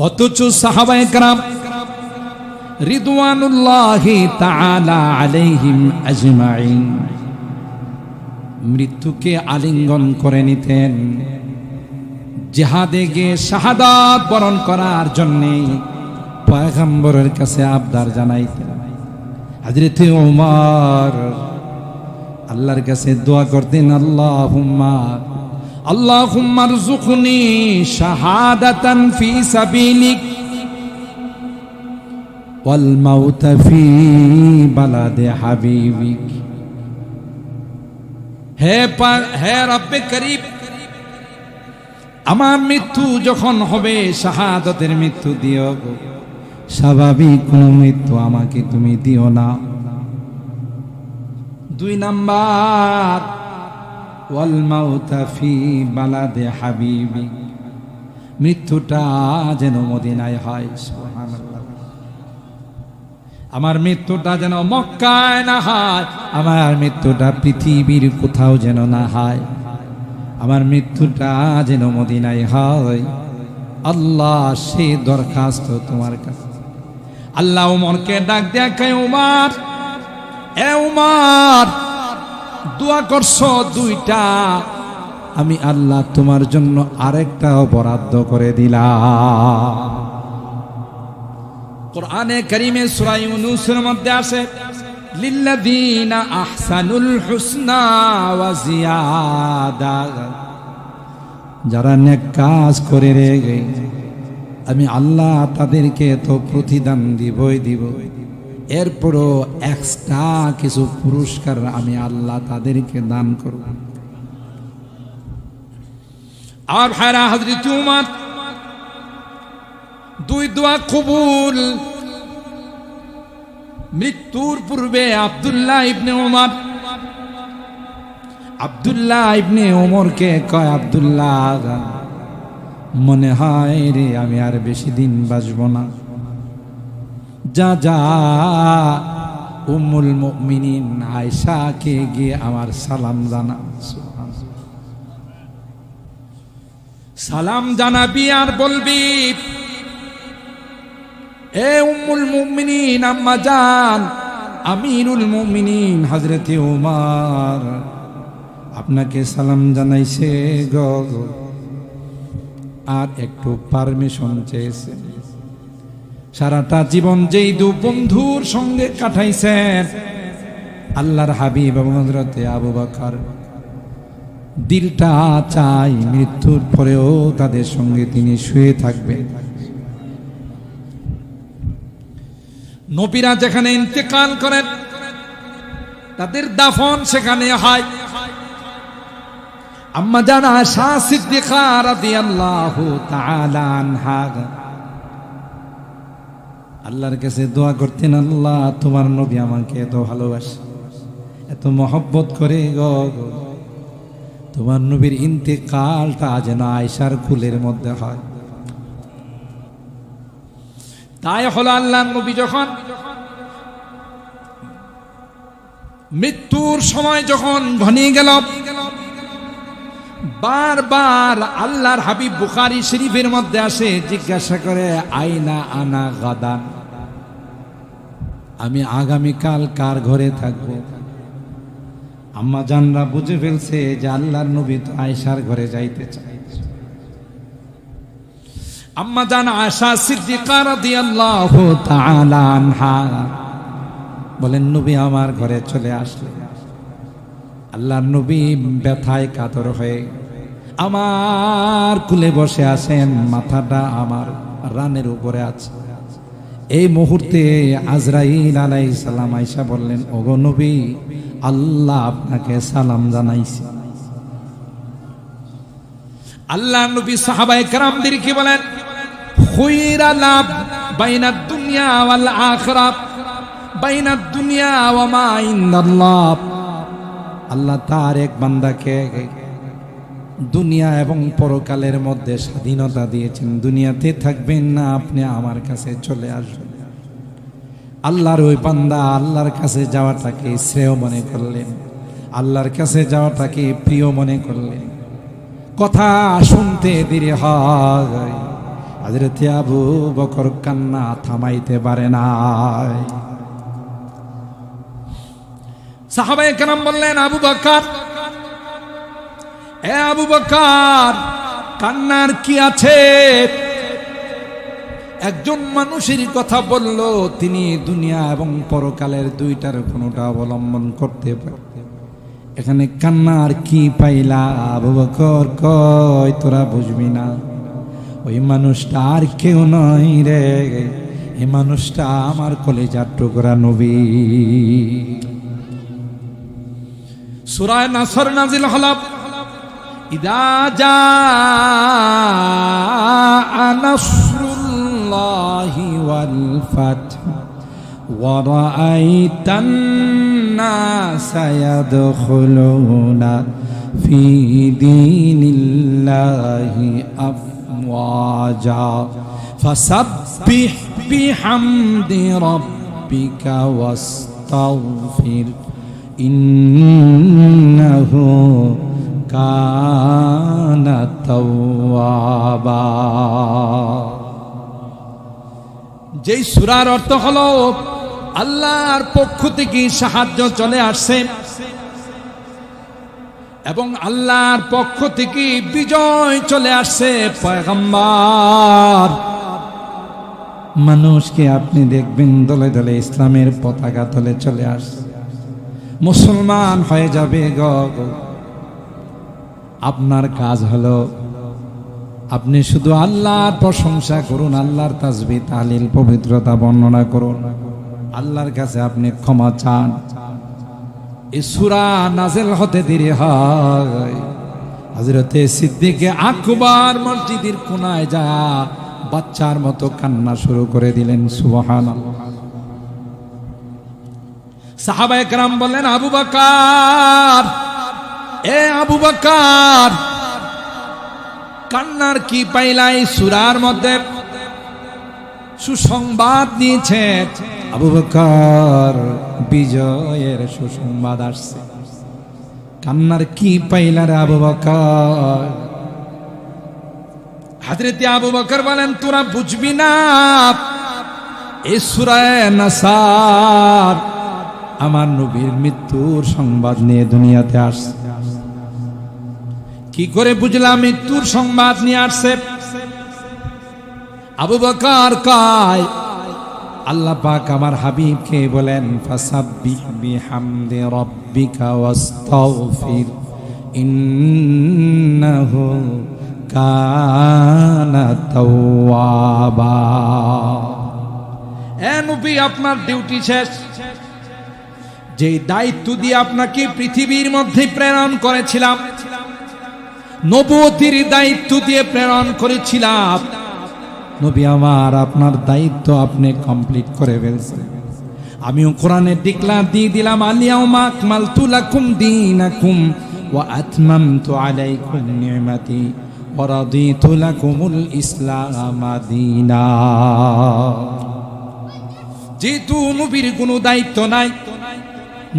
অথচ সাহাবায়ে কেরাম রিদওয়ানুল্লাহি তাআলা আলাইহিম আজমাইন মৃত্যুকে আলিঙ্গন করে নিতেন। জিহাদে গিয়ে শাহাদাত বরণ করার জন্যে পয়গম্বরের কাছে আবদার জানাইতেন। হযরত ওমর আল্লাহর কাছে দোয়া করতেন, আল্লাহুম্মা রযুকনি শাহাদাতান ফি সাবিলিক ওয়াল মাউত ফি বালাদে হাবিবিক। হে রব্বে করিম, আমার মৃত্যু যখন হবে শাহাদাতের মৃত্যু দিও, স্বাভাবিক কোন মৃত্যু আমাকে তুমি দিও না। 2 নাম্বার, ওয়াল মাউতা ফি বালাদে হাবিবি, মৃত্যুটা যেন মদিনায় হয়। সুবহানাল্লাহ, আমার মৃত্যুটা যেন মক্কায় না হয়, আমার মৃত্যুটা পৃথিবীর কোথাও যেন না হয়, আমার মৃত্যুটা যেন মদিনায় হয়। আল্লাহ, সে দরখাস্ত তোমার কাছে। আল্লাহ ওমরকে ডাক দেয়া কয়, ওমর, এ ওমর, দোয়া করছো 2টা, আমি আল্লাহ তোমার জন্য আরেকটাও বরাদ্দ করে দিলাম। কোরআনে কারীমে সূরা ইউনূসের মধ্যে আছে, লিল্লাযীনা আহসানুল হুসনা ওয়া জিয়াদা, যারা নেক কাজ করে রে আমি আল্লাহ তাদেরকে তো প্রতিদান দিবই দিব, এরপরও এক্সট্রা কিছু পুরস্কার আমি আল্লাহ তাদেরকে দান করব। আর ভাইরা, হযরত উমর 2 দোয়া কবুল। মৃত্যুর পূর্বে আব্দুল্লাহ ইবনে ওমরকে কয়, আব্দুল্লাহ, মনে হয় রে আমি আর বেশি দিন বাঁচব না, যা যা উম্মুল মুমিনিন আয়েশাকে গিয়ে আমার সালাম জানা। সালাম জানাবি আর বলবি, এ উম্মুল মুমিনিন আম্মা জান, আমিরুল মুমিনিন হযরত ওমর আপনাকে সালাম জানাইছে গো, আর একটু পারমিশন চেয়েছে। সারাটা জীবন যেই 2 বন্ধুর সঙ্গে কাটাইছেন, আল্লাহর হাবিব এবং হযরত আবু বকর, দিলটা চাই মৃত্যুর পরেও তাদের সঙ্গে তিনি শুয়ে থাকবেন। নবীরা যেখানে ইন্তেকাল করেন, তাদের দাফন সেখানে হয়। আম্মা জান আয়েশা সিদ্দিকা রাদিয়াল্লাহু তাআলা আনহা আল্লাহর কাছে দোয়া করতেন, আল্লাহ তোমার নবী আমাকে এত ভালোবাসে, এত মহব্বত করে গো, তোমার নবীর ইন্তেকালটা যেন আয়েশার কুলের মধ্যে হয়। তাই হলো আল্লাহর নবী যখন মৃত্যুর সময় যখন ঘনিয়ে গেল, বারবার আল্লাহর হাবিব বুখারী শরীফের মধ্যে আসে, জিজ্ঞাসা করে, আইনা আনা গাদান, আমি আগামীকাল কার ঘরে থাকব? আম্মা জানরা বুঝে ফেলছে যে আল্লাহর নবী তো আয়েশার ঘরে যাইতে চায়। আম্মা জান আয়েশা সিদ্দিকা রাদিয়াল্লাহু তাআলা আনহা বলেন, নবী আমার ঘরে চলে আসলেন। আল্লাহর নবী ব্যথায় কাতর হয়ে আমার কুলে বসে আছেন, মাথাটা আমার রানের উপরে আছে, এই মুহূর্তে আজরাইল আলাইহিস সালাম আয়েশা বললেন, ওগো নবী, আল্লাহ আপনাকে সালাম জানাইছে। আল্লাহ নবী সাহাবায়ে কেরামদেরকে বলেন, খুইরা লাভ বাইনাদ দুনিয়া ওয়াল আখিরাত, বাইনাদ দুনিয়া ওয়া মা ইনদাল্লাহ। আল্লাহ তার এক বান্দাকে দুনিয়া এবং পরকালের মধ্যে স্বাধীনতা দিয়েছেন। দুনিয়াতে থাকবেন না, আপনি আমার কাছে চলে আসবেন। আল্লাহর ওই বান্দা আল্লাহর কাছে যাওয়াটাকে শ্রেয় মনে করলেন, আল্লাহর কাছে যাওয়াটাকে প্রিয় মনে করলেন। কথা শুনতে দেরি হয়, হযরত আবু বকর কান্না থামাইতে পারে না। সাহাবায়ে কেরাম বললেন, আবু বকর, এ আবু বকর, কান্নার কি আছে? একজন মানুষের কথা বলল, তিনি দুনিয়া এবং পরকালের দুইটার কোনোটা অবলম্বন করতে পারে। এখানে কান্নার কি পাইলা? আবু বকর কয়, তোরা বুঝবি না, ওই মানুষটা আর কেউ নয় রে, এই মানুষটা আমার কলিজার টুকরা নবী। সূরা নাসর নাজিল হলো, ইদা জাআ নাসরুল্লাহি ওয়াল ফাতহ ওয়া রাআইতান নাসা ইয়াদখুলুনা ফি দীনিল্লাহি আফওয়াজা ফাসাব্বিহ বিহামদি রাব্বিকা ওয়াস্তাগফির ইন্নাহু কানা তাওয়াবা। যেই সূরার অর্থ হলো আল্লাহর পক্ষ থেকে সাহায্য চলে আসছে এবং আল্লাহর পক্ষ থেকে বিজয় চলে আসছে। পয়গম্বর, মানুষকে আপনি দেখবেন দলে দলে ইসলামের পতাকা তলে চলে আসছে, মুসলমান হয়ে যাবে গো। আপনার কাজ হলো আপনি শুধু আল্লাহর প্রশংসা করুন, আল্লাহর তাসবিহ তাহলিল পবিত্রতা বর্ণনা করুন, আল্লাহর কাছে আপনি ক্ষমা চান। এই সূরা নাযিল হতে দেরি হয়, হযরতে সিদ্দিক আকবর মসজিদের কোনায় যা বাচ্চার মতো কান্না শুরু করে দিলেন। সুবহানাল্লাহ। সাহাবায়ে কেরাম বললেন, আবু বকর, এ আবু বকর, কান্নার কি পাইলাই? সূরার মধ্যে সুসংবাদ দিয়েছে আবু বকর, বিজয়ের সুসংবাদ আসছে। কান্নার কি পাইলা রে আবু বকর? হযরত আবু বকর বলেন, তোরা বুঝবি না, এই সূরা নাসার আমার নবীর মৃত্যুর সংবাদ নিয়ে দুনিয়াতে আসছে। কি করে বুঝলাম মৃত্যুর সংবাদ নিয়ে আসছে? আবু বকর কয়, আল্লাহ পাক আমার হাবিবকে বলেন, ফাসাব্বিহ বিহামদি রাব্বিকা ওয়াস্তাগফির ইন্নাহু কানা তাওয়াবা। এ নবী, আপনার ডিউটি শেষ। যে দায়িত্ব দিয়ে আপনাকে পৃথিবীর মধ্যে প্রেরণ করেছিলাম, নবুয়তির দায়িত্ব দিয়ে প্রেরণ করেছিলাম, নবী আমার, আপনার দায়িত্ব আপনি কমপ্লিট করে ফেলছেন। আমিও কোরআনে ডিক্লার দিয়ে দিলাম, আল-ইয়াউমা আকমালতু লাকুম দীনাকুম ওয়া আতমামতু আলাইকুম নি'মাতি ওয়া রাদিতু লাকুমুল ইসলাম দীনা। যেহেতু নবীর কোনো দায়িত্ব নাই,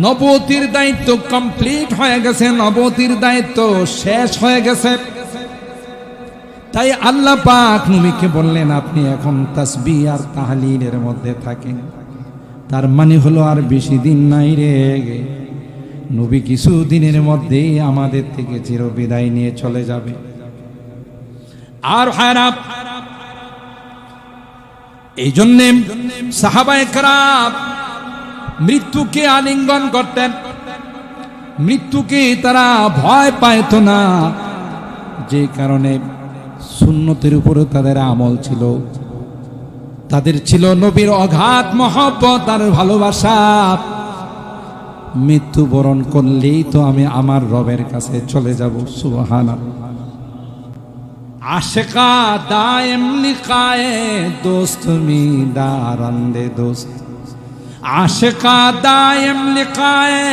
নবুয়তির দায়িত্ব কমপ্লিট হয়ে গেছে, নবুয়তির দায়িত্ব শেষ হয়ে গেছে, তাই আল্লাহ পাক নবীকে বললেন, আপনি এখন তাসবিহ আর তাহলিলের মধ্যে থাকেন। তার মানে হলো আর বেশি দিন নাই রে, নবী কিছু দিনের মধ্যেই আমাদের থেকে চিরবিদায় নিয়ে চলে যাবে। আর হারাপ, এই জন্যে সাহাবায়ে কেরাম মৃত্যুকে আলিঙ্গন করতেন, মৃত্যুকে তারা ভয় পাইত না, যে কারণে সুন্নতের উপরে তাদের আমল ছিল। তাদের ছিল নবীর অগাধ মহব্বত আর ভালোবাসা। মৃত্যুবরণ করলেই তো আমি আমার রবের কাছে চলে যাব। সুবহানাল্লাহ। আশিকা দায়েম লিকায়ে দোস্ত মি দারান্দে দোস্ত, আশিকা দায়েম লিকায়ে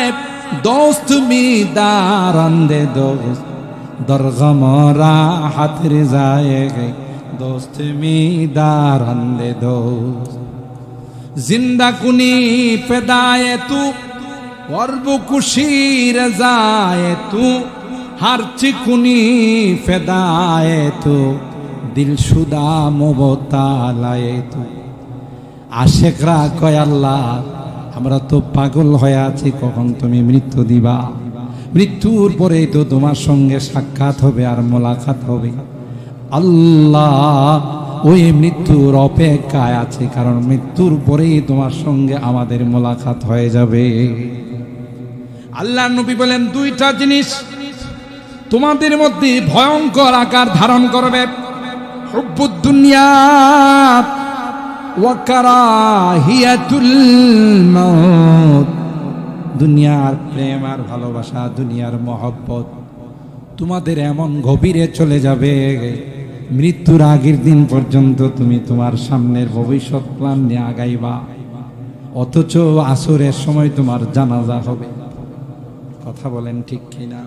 দোস্ত মি দারান্দে দোস্ত, দরগমরা হাত রিজায়ে গে দোস্ত মি দারান্দে দোস্ত। জিন্দা কুনি পেদায়ে তু वर्ब कुशीर जाए तू, हर चिकुनी फेदाए तू, दिल शुदा मोबतालाए तू। आशेकरा कय आल्लाह আমরা তো পাগল হয়ে আছি, কখন তুমি মৃত্যু দিবা। মৃত্যুর পরেই তো তোমার সঙ্গে সাক্ষাৎ হবে আর মোলাকাত হবে। আল্লাহ ওই মৃত্যুর অপেক্ষায় আছে, কারণ মৃত্যুর পরেই তোমার সঙ্গে আমাদের মোলাকাত হয়ে যাবে। আল্লাহর নবী বলেন, দুইটা জিনিস তোমাদের মধ্যে ভয়ঙ্কর আকার ধারণ করবে, হুব্বুদ দুনিয়া ওয়া কারাহিয়াতুল মাউত। দুনিয়ার প্রেম আর ভালোবাসা, দুনিয়ার মহব্বত তোমাদের এমন গভীরে চলে যাবে, মৃত্যুর আগের দিন পর্যন্ত তুমি তোমার সামনের ভবিষ্যৎ প্ল্যান নিয়ে আগাইবা, অথচ আসরের সময় তোমার জানাজা হবে। কথা বলেন ঠিক কিনা?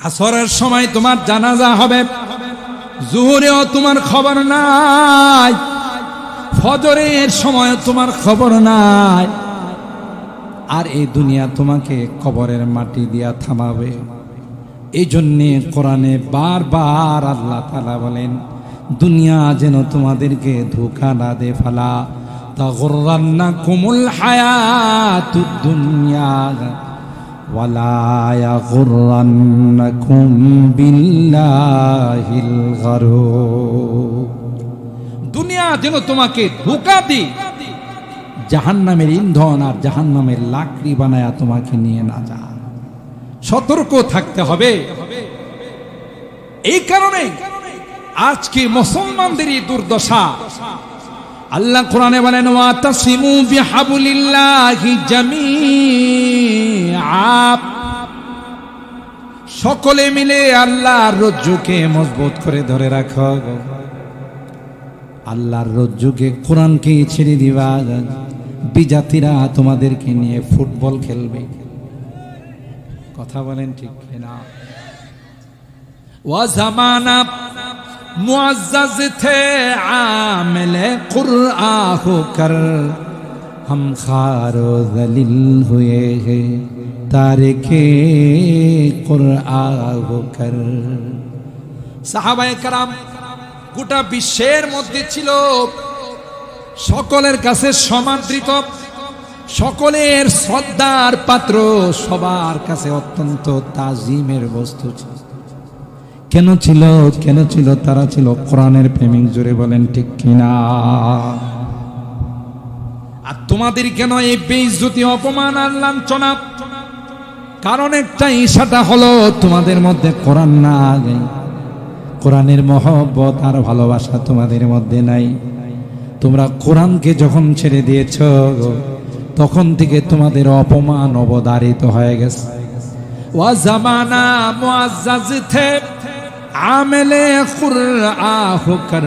আসরের সময় তোমার জানাজা হবে, জোহরেও তোমার খবর নাই, ফজরের সময় তোমার খবর নাই, আর এই দুনিয়া তোমাকে কবরের মাটি দিয়া থামাবে। এই জন্যে কোরআনে বারবার আল্লাহ তাআলা বলেন, দুনিয়া যেন তোমাদেরকে ধোঁকা না দে, ফালা তাগুররান্নাকুমুল হায়াতুদ দুনিয়া ওয়ালা ইয়াগুররান্নাকুম বিল্লাহিল গারুর। দুনিয়া যেন তোমাকে ধোঁকা দে, জাহান্নামের ইন্ধন আর জাহান্নামের লাকড়ি বানায়া তোমাকে নিয়ে না যা। সতর্ক থাকতে হবে। এই কারণে আজকে মুসলমানদের এই দুর্দশা। আল্লাহ কোরআনে বলেন, ওয়াতাসিমু বিহাবলিল্লাহি জামিআ, সকলে মিলে আল্লাহর রজ্জুকে মজবুত করে ধরে রাখো। আল্লাহর রজ্জুকে, কোরআনকে ছেড়ে দিবা, বিজাতিরা তোমাদেরকে নিয়ে ফুটবল খেলবে। কথা বলেন ঠিক কিনা? ওয়া জামানা মুআজ্জাজ থে আমিলে কুরআ হোকর, हम खार व ज़लील हुए हैं तारिके कुरआ होकर। সাহাবায়ে কেরাম গোটা বিশ্বের মধ্যে ছিল সকলের কাছে সমাদৃত, সকলের শ্রদ্ধার পাত্র, সবার কাছে অত্যন্ত তাজিমের বস্তু ছিল। কেন ছিল? কেন ছিল? তারা ছিল কোরআনের প্রেমিক। জোরে বলেন ঠিক কিনা? আর তোমাদের কেন এই বেইজ্জতি, অপমান আর লাঞ্ছনা? কারণ একটাই, সেটা হলো তোমাদের মধ্যে কোরআন নাই, কোরআনের মহব্বত আর ভালোবাসা তোমাদের মধ্যে নাই। তোমরা কোরআনকে যখন ছেড়ে দিয়েছ, তখন থেকে তোমাদের অপমান অবধারিত হয়ে গেছে। ওয়া জামানা মুআজ্জাজ থে আমিলে কুরআ হোকর,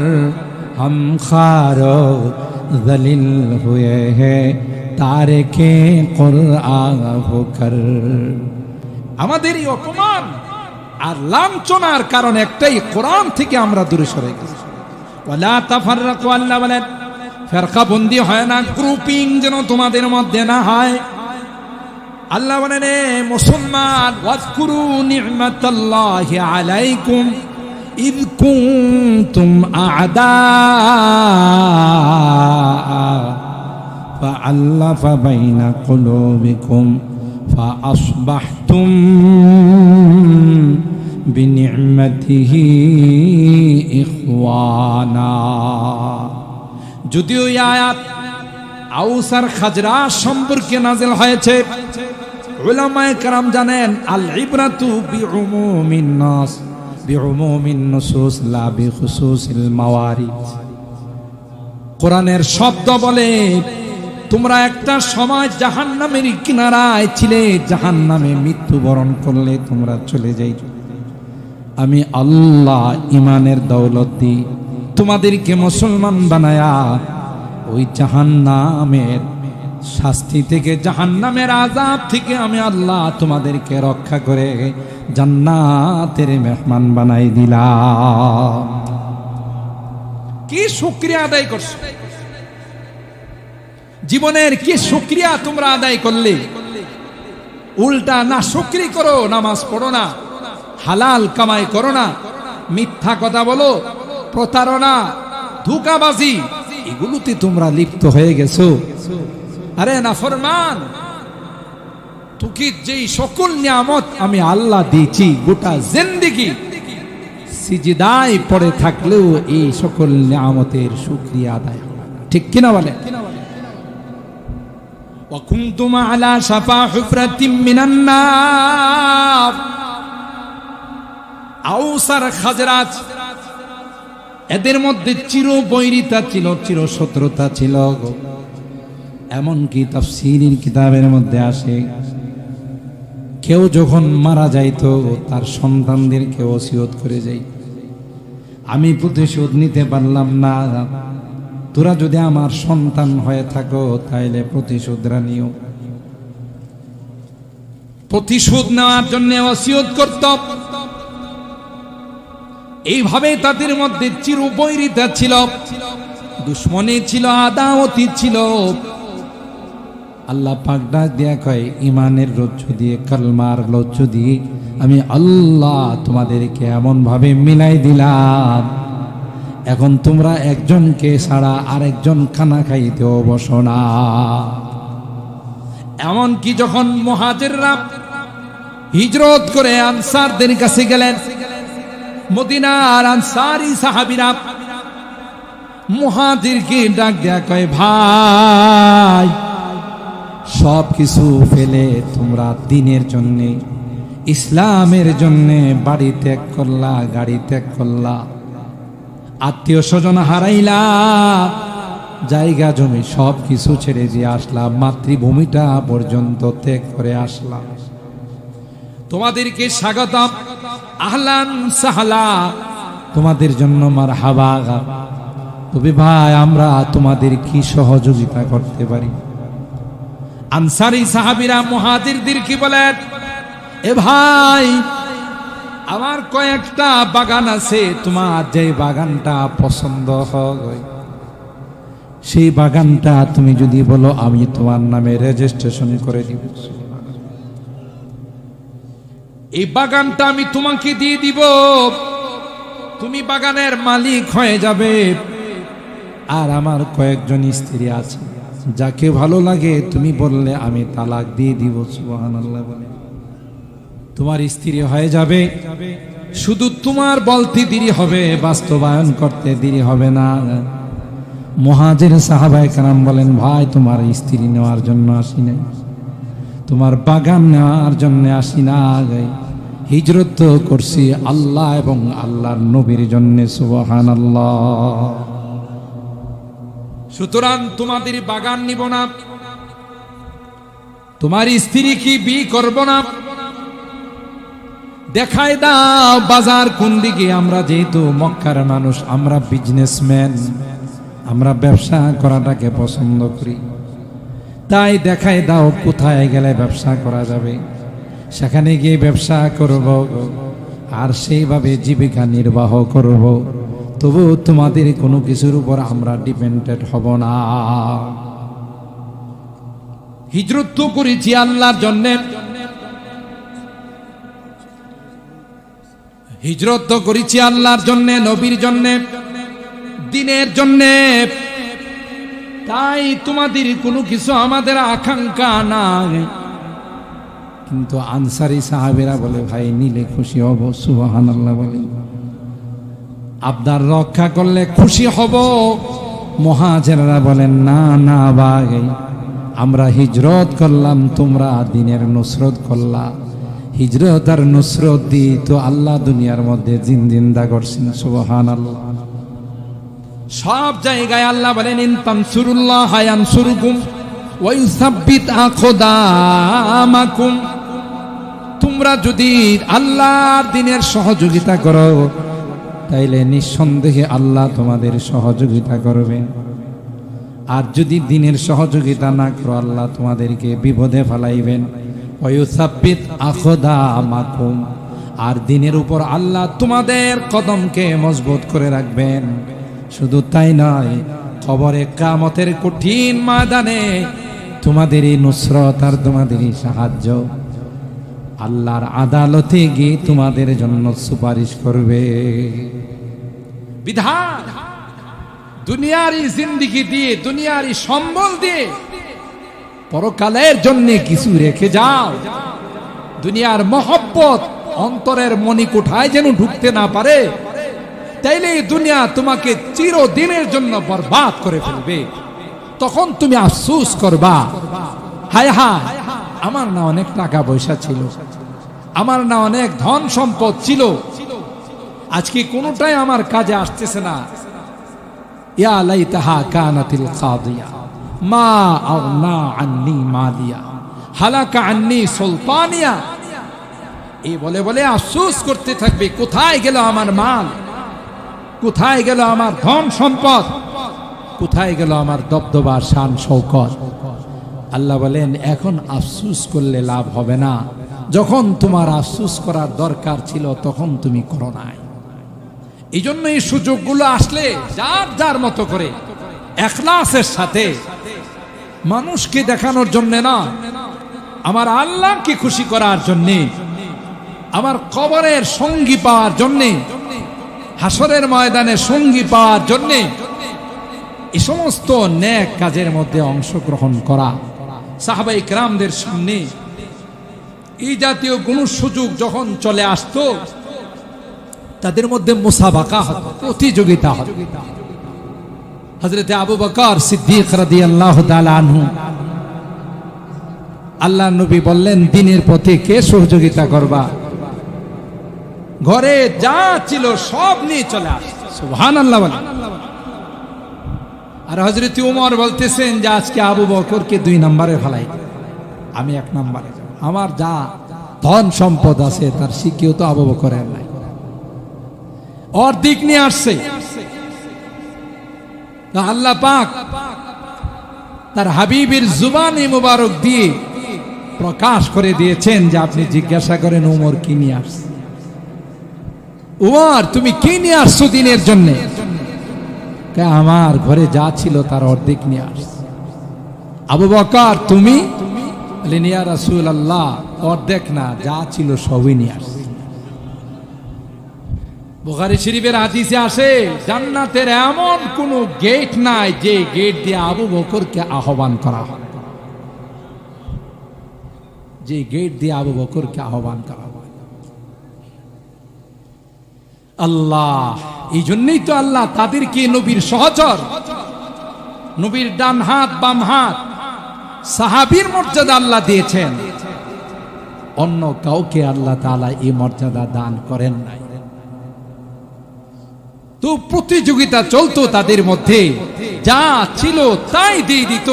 हम खार ज़लील हुए हैं तारिके कुरआ होकर। আমাদের এই অপমান আর লাঞ্ছনার কারণ একটাই, কোরআন থেকে আমরা দূরে সরে গেছি। ওয়ালা তাফাররাকু, আল্লাহ বলেন ফেরকা বন্দি হয় না, গ্রুপিং যেন তোমাদের মধ্যে না হয়। আল্লাহ বলেন, মুসলমান, ওয়াজকুরু নি'মাতাল্লাহি আলাইকুম ইয কুনতুম আ'দা ফাআল্লাফা বাইনা কুলুবিকুম ফাআসবাহতুম বিনি'মাতিহি ইখওয়ানা। যদিও এই আয়াত আউস আর খাজরাজ সম্পর্কে নাযিল হয়েছে, উলামায়ে কেরাম জানেন, আল ইবরাতু বিউমুমিন নাস বিউমুমিন নুসুস লা বিখুসুসিল মাওয়ারিদ। কোরআনের শব্দ বলে তোমরা একটা সময় জাহান্নামের কিনারায় ছিলে, জাহান্নামে মৃত্যুবরণ করলে তোমরা চলে যাই। আমি আল্লাহ ইমানের দৌলত দি তোমাদেরকে মুসলমান বানায়া ওই জাহান্নামের শাস্তি থেকে, জাহান্নামের আযাব থেকে আমি আল্লাহ তোমাদেরকে রক্ষা করে জান্নাতের মেহমান বানাই দিলাম। কি শুকরিয়া আদায় করছো, জীবনের কি শুকরিয়া তোমরা আদায় করলে? উল্টা না শুকরি করো, নামাজ পড়ো না, হালাল কামাই করো না, মিথ্যা কথা বলো, প্রতারণা, ধোঁকাবাজি, এগুলোতে তোমরা লিপ্ত হয়ে গেছো। আরে নাফরমান, তোকে যেই সকল নিয়ামত আমি আল্লাহ দিয়েছি, গোটা জিন্দেগি সিজদায় পড়ে থাকলেও এই সকল নিয়ামতের শুকরিয়া আদায় হবে না। ঠিক কিনা বলে? ওয়া কুনতুম আলা শাফা হুফরাতিম মিনান নার। আউস আর খাজরাজ এদের মধ্যে চির বৈরিতা ছিল, চির শত্রুতা ছিল। এমনকি তাফসীরের কিতাবের মধ্যে আসে, কেউ যখন মারা যাইত তার সন্তানদেরকে ওসিয়ত করে যাই, আমি প্রতিশোধ নিতে পারলাম না, তোরা যদি আমার সন্তান হয়ে থাকো তাইলে প্রতিশোধরা নিও। প্রতিশোধ নেওয়ার জন্য ওসিয়ত করত। এইভাবে তাদের মধ্যে চির বৈরিতা ছিল, দুশ্মনী ছিল, আদাওয়াতি ছিল। আল্লাহ পাক ডাক দিয়া কয়, ইমানের রজ্জু দিয়ে, কালমার রজ্জু দিয়ে আমি আল্লাহ তোমাদেরকে এমন ভাবে মিলাই দিলাম, এখন তোমরা একজনকে ছাড়া আরেকজন খানা খাইতেও বসো না। এমনকি যখন মুহাজিররা হিজরত করে আনসারদের কাছে গেলেন, মদিনার আনসারী সাহাবীরা মুহাজিরকে ডাক দেয়া কয়, ভাই সব কিছু ফেলে তোমরা দ্বীনের জন্য, ইসলামের জন্য বাড়ি ত্যাগ করলা, গাড়ি ত্যাগ করলা, আত্মীয় স্বজন হারাইলা, জায়গা জমি সব কিছু ছেড়ে দিয়ে আসলাম, মাতৃভূমিটা পর্যন্ত ত্যাগ করে আসলাম। তোমাদেরকে স্বাগতম, আহলান সাহলা, তোমাদের জন্য মারহাবা। তবে ভাই আমরা তোমাদের কি সহযোগিতা করতে পারি? আনসারী সাহাবীরা মুহাজিরদের কি বলেন, এ ভাই আমার কয়েকটা বাগান আছে, তোমার যে বাগানটা পছন্দ হয় সেই বাগানটা তুমি যদি বলো আমি তোমার নামে রেজিস্ট্রেশন করে দিব, এই বাগানটা আমি তোমাকে দিয়ে দিব, তুমি বাগানের মালিক হয়ে যাবে। আর আমার কয়েকজন স্ত্রী আছে, যাকে ভালো লাগে তুমি বললে আমি তালাক দিয়ে দিব। সুবহানাল্লাহ বলে তোমার স্ত্রী হয়ে যাবে, শুধু তোমার বলতে দেরি হবে, বাস্তবায়ন করতে দেরি হবে না। মুহাজির সাহাবায়ে কেরাম বলেন, ভাই তোমার স্ত্রী নেওয়ার জন্য আসি নাই, তোমার বাগান নেওয়ার জন্য আসি না, হিজরত তো করছি আল্লাহ এবং আল্লাহর নবীর জন্য। সুবহানাল্লাহ। সুতরাং তোমাদের বাগান নিব না, তোমার স্ত্রী কি বিয়ে করব না, দেখায় দাও বাজার কোন দিকে। আমরা যেহেতু মক্কার মানুষ, আমরা বিজনেসম্যান, আমরা ব্যবসা করাটাকে পছন্দ করি, তাই দেখায় দাও কোথায় গেলে ব্যবসা করা যাবে, সেখানে গিয়ে ব্যবসা করব আর সেইভাবে জীবিকা নির্বাহ করব। তবু তোমাদের কোনো কিছুর উপর আমরা ডিপেন্ডেন্ট হব না। হিজরত তো করেছি আল্লাহর জন্য, হিজরত তো করেছি আল্লাহর জন্য, নবীর জন্য, দ্বীনের জন্য। তাই তোমাদের কোনো কিছু আমাদের আকাঙ্ক্ষা নাই। কিন্তু আনসারী সাহাবীরা বলে, ভাই নিলে খুশি হব। সুবহানাল্লাহ বলে, আবদার রক্ষা করলে খুশি হব। মুহাজিররা বলেন, না না ভাই, আমরা হিজরত করলাম, তোমরা দ্বীনের নুসরত করলা, হিজরত আর নুসরত দি তো আল্লাহ দুনিয়ার মধ্যে জিন্দা করছেন। সুবহানাল্লাহ। সব জায়গায় আল্লাহ বলেন ইন তানসুরুল্লাহ ইয়ানসুরকুম ওয়া ইউসাব্বিত আকদামাকুম। তোমরা যদি আল্লাহর দ্বীনের সহযোগিতা করো তাইলে নিঃসন্দেহে আল্লাহ তোমাদের সহযোগিতা করবেন। আর যদি দ্বীনের সহযোগিতা না করো আল্লাহ তোমাদেরকে বিপদে ফেলাইবেন। ওয়া ইউসাব্বিত আকদামাকুম। আর দ্বীনের উপর আল্লাহ তোমাদের কদমকে মজবুত করে রাখবেন। শুধু তাই নয়, কবরে কিয়ামতের কঠিন ময়দানে তোমাদের এই নুসরত আর তোমাদের এই সাহায্য আল্লাহর আদালতে গিয়ে তোমাদের জন্য সুপারিশ করবে। বিধান দুনিয়ারই জিন্দেগি দিয়ে, দুনিয়ারই সম্বল দিয়ে পরকালের জন্য কিছু রেখে যাও। দুনিয়ার মহব্বত অন্তরের মণিকোঠায় যেন ঢুকতে না পারে, তাইলে এই দুনিয়া তোমাকে চিরদিনের জন্য বরবাদ করে ফেলবে। তখন তুমি আফসোস করবা, হায় হায় আমার না অনেক টাকা পয়সা ছিল, আমার না অনেক ধন সম্পদ ছিল, আজকে কোনোটাই আমার কাজে আসতেছে না। ইয়া লাইতাহা কানাতিল কাদিয়া মা আগনা আন্নি মালিয়া হালাকা আন্নি সুলতানিয়া। এই বলে বলে আফসোস করতে থাকবে, কোথায় গেল আমার মাল, কোথায় গেল আমার ধন সম্পদ, কোথায় গেল আমার দবদবা শান শৌকত। আল্লাহ বলেন এখন আফসোস করলে লাভ হবে না। যখন তোমার আফসোস করার দরকার ছিল তখন তুমি করো নাই। এই জন্য এই সুযোগগুলো আসলে যার যার মতো করে ইখলাসের সাথে, মানুষকে দেখানোর জন্য না, আমার আল্লাহকে খুশি করার জন্য, আমার কবরের সঙ্গী পাওয়ার জন্য, হাসরের ময়দানে সঙ্গী পাওয়ার জন্য এই সমস্ত নেক কাজের মধ্যে অংশগ্রহণ করা। সাহাবায়ে কেরামদের সামনে এই জাতীয় কোন সুযোগ যখন চলে আসতো তাদের মধ্যে মুসাবাকা হতো, প্রতিযোগিতা হতো। হযরতে আবু বকর সিদ্দিক রাদিয়াল্লাহু তাআলা আনহু, আল্লাহ নবী বললেন দ্বীনের পথে কে সহযোগিতা করবা? ঘরে যা ছিল সব নিয়ে চলে আসছে। সুবহানাল্লাহ বলেন। আর হযরত ওমর বলতেছেন যে আজকে আবু বকরকে 2 নম্বরে ফেলাই, আমি 1 নম্বরে। আমার যা ধন সম্পদ আছে তার শিক্ষিত তো আবু বকরের নাই, অর্ধেক নিয়ে আসছে। আল্লাহ পাক তার হাবিবের জুবানে মুবারক দিয়ে প্রকাশ করে দিয়েছেন যে আপনি জিজ্ঞাসা করেন ওমর কি নিয়ে আসছে, ওমর তুমি কি নিয়ে আসছো দ্বীনের জন্য? আমার ঘরে যা ছিল তার অর্ধেক নিয়ে আসছে। আবু বকর তুমি? বলেন ইয়া রাসূলুল্লাহ অর্ধেক না, যা ছিল সবই নিয়ে আসছে। বুখারী শরীফের হাদিসে আসে জান্নাতের এমন কোন গেট নাই যে গেট দিয়ে আবু বকরকে আহ্বান করা হয়, যে গেট দিয়ে আবু বকরকে আহ্বান করা হয়। আল্লাহ এই জন্যই তো আল্লাহ তাদেরকে নবীর সহচর, নবীর ডান হাত বাম হাত, সাহাবীর মর্যাদা আল্লাহ দিয়েছেন। অন্য কাউকে আল্লাহ তাআলা এই মর্যাদা দান করেন নাই। তো প্রতিযোগিতা চলতো তাদের মধ্যে, যা ছিল তাই দিয়ে দিত,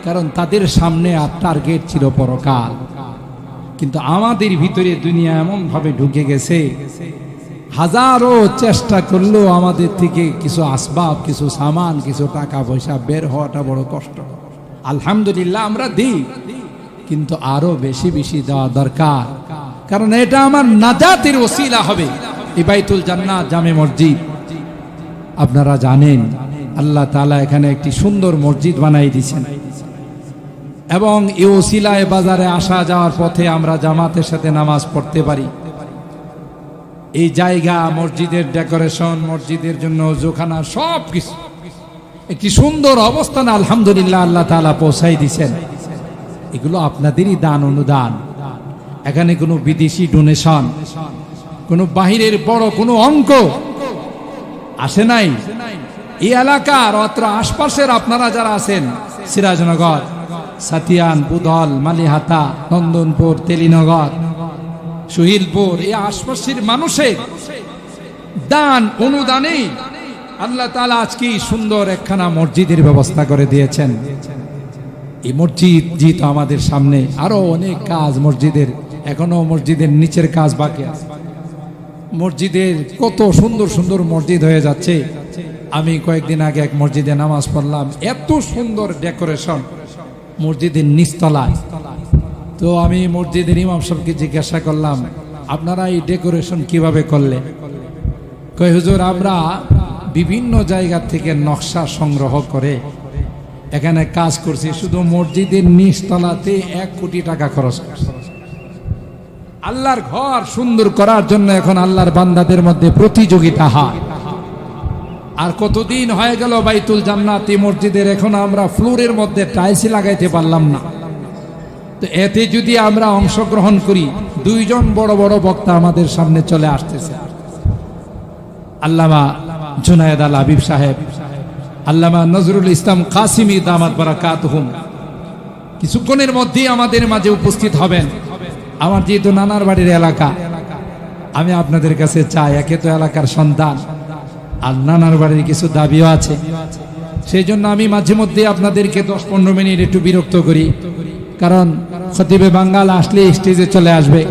কারণ তাদের সামনে আর টার্গেট ছিল পরকাল। কিন্তু আমাদের ভিতরে দুনিয়া এমন ভাবে ঢুকে গেছে, হাজারো চেষ্টা করলেও আমাদের থেকে কিছু আসবাব, কিছু সামান, কিছু টাকা পয়সা বের হওয়াটা বড় কষ্ট। আলহামদুলিল্লাহ আমরা দিই, কিন্তু আরো বেশি বেশি দেওয়া দরকার, কারণ এটা আমার নাজাতের ওসিলা হবে। এই বাইতুল জান্নাত জামে মসজিদ আপনারা জানেন আল্লাহ তাআলা এখানে একটি সুন্দর মসজিদ বানাই দিয়েছেন, এবং এই ওসিলায় বাজারে আসা যাওয়ার পথে আমরা জামাতের সাথে নামাজ পড়তে পারি। এই জায়গা, মসজিদের ডেকোরেশন, মসজিদের জন্য ওযুখানা, সব কিছু একটি সুন্দর অবস্থান আলহামদুলিল্লাহ আল্লাহ তাআলা পৌঁছাই দিয়েছেন। এগুলো আপনাদেরই দান অনুদান, এখানে কোনো বিদেশি ডোনেশন, কোনো বাহিরের বড় কোনো অঙ্ক আসে নাই। এই এলাকার অত্র আশপাশের আপনারা যারা আছেন, সিরাজনগর, সাতিয়ান, বুধল, মালিহাতা, নন্দনপুর, তেলিনগর, সুহিলপুর এই আশপাশের মানুষের দান অনুদানে আল্লাহ তাআলা আজকে সুন্দর একখানা মসজিদের ব্যবস্থা করে দিয়েছেন। এই মসজিদ যেহেতু আমাদের সামনে আরো অনেক কাজ মসজিদের, এখনো মসজিদের নিচের কাজ বাকি আছে। মসজিদের কত সুন্দর সুন্দর মসজিদ হয়ে যাচ্ছে। আমি কয়েকদিন আগে এক মসজিদে নামাজ পড়লাম, এত সুন্দর ডেকোরেশন মসজিদের নিচতলায়। তো আমি মসজিদের ইমাম সাহেবকে জিজ্ঞাসা করলাম, আপনারা এই ডেকোরেশন কিভাবে করলে? কয় হুজুর, আমরা বিভিন্ন জায়গা থেকে নকশা সংগ্রহ করে এখানে কাজ করছি, শুধু মসজিদের নিচতলাতে 1 কোটি টাকা খরচ করছি। আল্লাহর ঘর সুন্দর করার জন্য এখন আল্লাহর বান্দাদের মধ্যে প্রতিযোগিতা হয়। আর কতদিন হয়ে গেল বাইতুল জান্নাতি মসজিদের এখন আমরা ফ্লোরের মধ্যে টাইলস লাগাইতে পারলাম না। তো এতে যদি আমরা অংশগ্রহণ করি, 2 জন বড় বড় বক্তা আমাদের সামনে চলে আসতেছে, আল্লামা জুনায়েদ আল হাবিব সাহেব, আল্লামা নজরুল ইসলাম কাসিমি দামাত বারাকাতুহুম কিছুক্ষণের মধ্যেই আমাদের মাঝে উপস্থিত হবেন। আমার যেহেতু নানার বাড়ির এলাকা, আমি আপনাদের কাছে চাই, একে তো এলাকার সন্তান আর নানার বাড়ির কিছু দাবিও আছে, সেই জন্য আমি মাঝে মধ্যে আপনাদেরকে 10-15 মিনিট একটু বিরক্ত করি, কারণ খতিবে বাঙ্গাল আসলে স্টেজে চলে আসবে।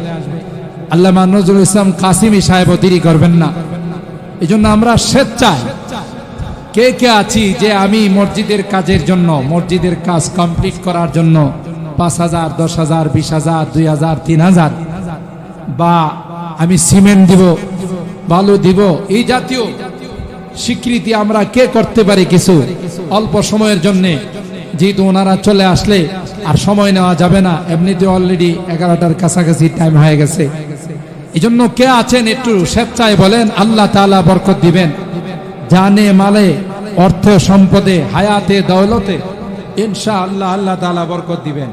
আল্লামা নজরুল ইসলাম কাসিমি সাহেব দেরি করবেন না। এই জন্য আমরা স্বেচ্ছায় কে কে আছি যে আমি মসজিদের কাজের জন্য, মসজিদের কাজ কমপ্লিট করার জন্য 5,000, 10,000, 20,000, 2,000, 3,000 বা আমি সিমেন্ট দিব, বালু দিব, এই জাতীয় স্বীকৃতি আমরা কে করতে পারি কিছু অল্প সময়ের জন্য? যেহেতু ওনারা চলে আসলে আর সময় নেওয়া যাবে না, এমনিতে অলরেডি 11টার কাছাকাছি টাইম হয়ে গেছে। এই জন্য কে আছেন একটু স্বেচ্ছায় বলেন, আল্লাহ তাআলা বরকত দিবেন, জানে মালে, অর্থ সম্পদে, হায়াতে, দৌলতে, ইনশাআল্লাহ আল্লাহ তাআলা বরকত দিবেন।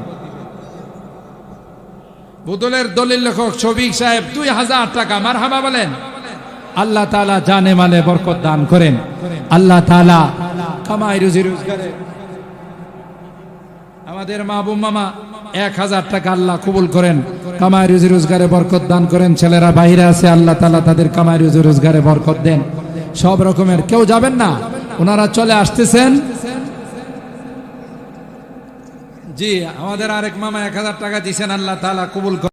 বুদলের দলিল লেখক শফিক সাহেব 2000 টাকা, মারহাবা বলেন। আল্লাহ তাআলা জানে মালে বরকত দান করেন। আল্লাহ তাআলা কামাই রুজি রোজগারে আমাদের মাহবুব মামা 1000 টাকা আল্লাহ কবুল করেন, কামাই রুজি রোজগারে বরকত দান করেন। ছেলেরা বাইরে আছে, আল্লাহ তাআলা তাদের কামাই রুজি রোজগারে বরকত দেন। সব রকমের কেউ যাবেন না, ওনারা চলে আসতেছেন। জি, আমাদের আরেক মামা 1000 টাকা দিয়েছেন, আল্লাহ তাআলা কবুল করেন।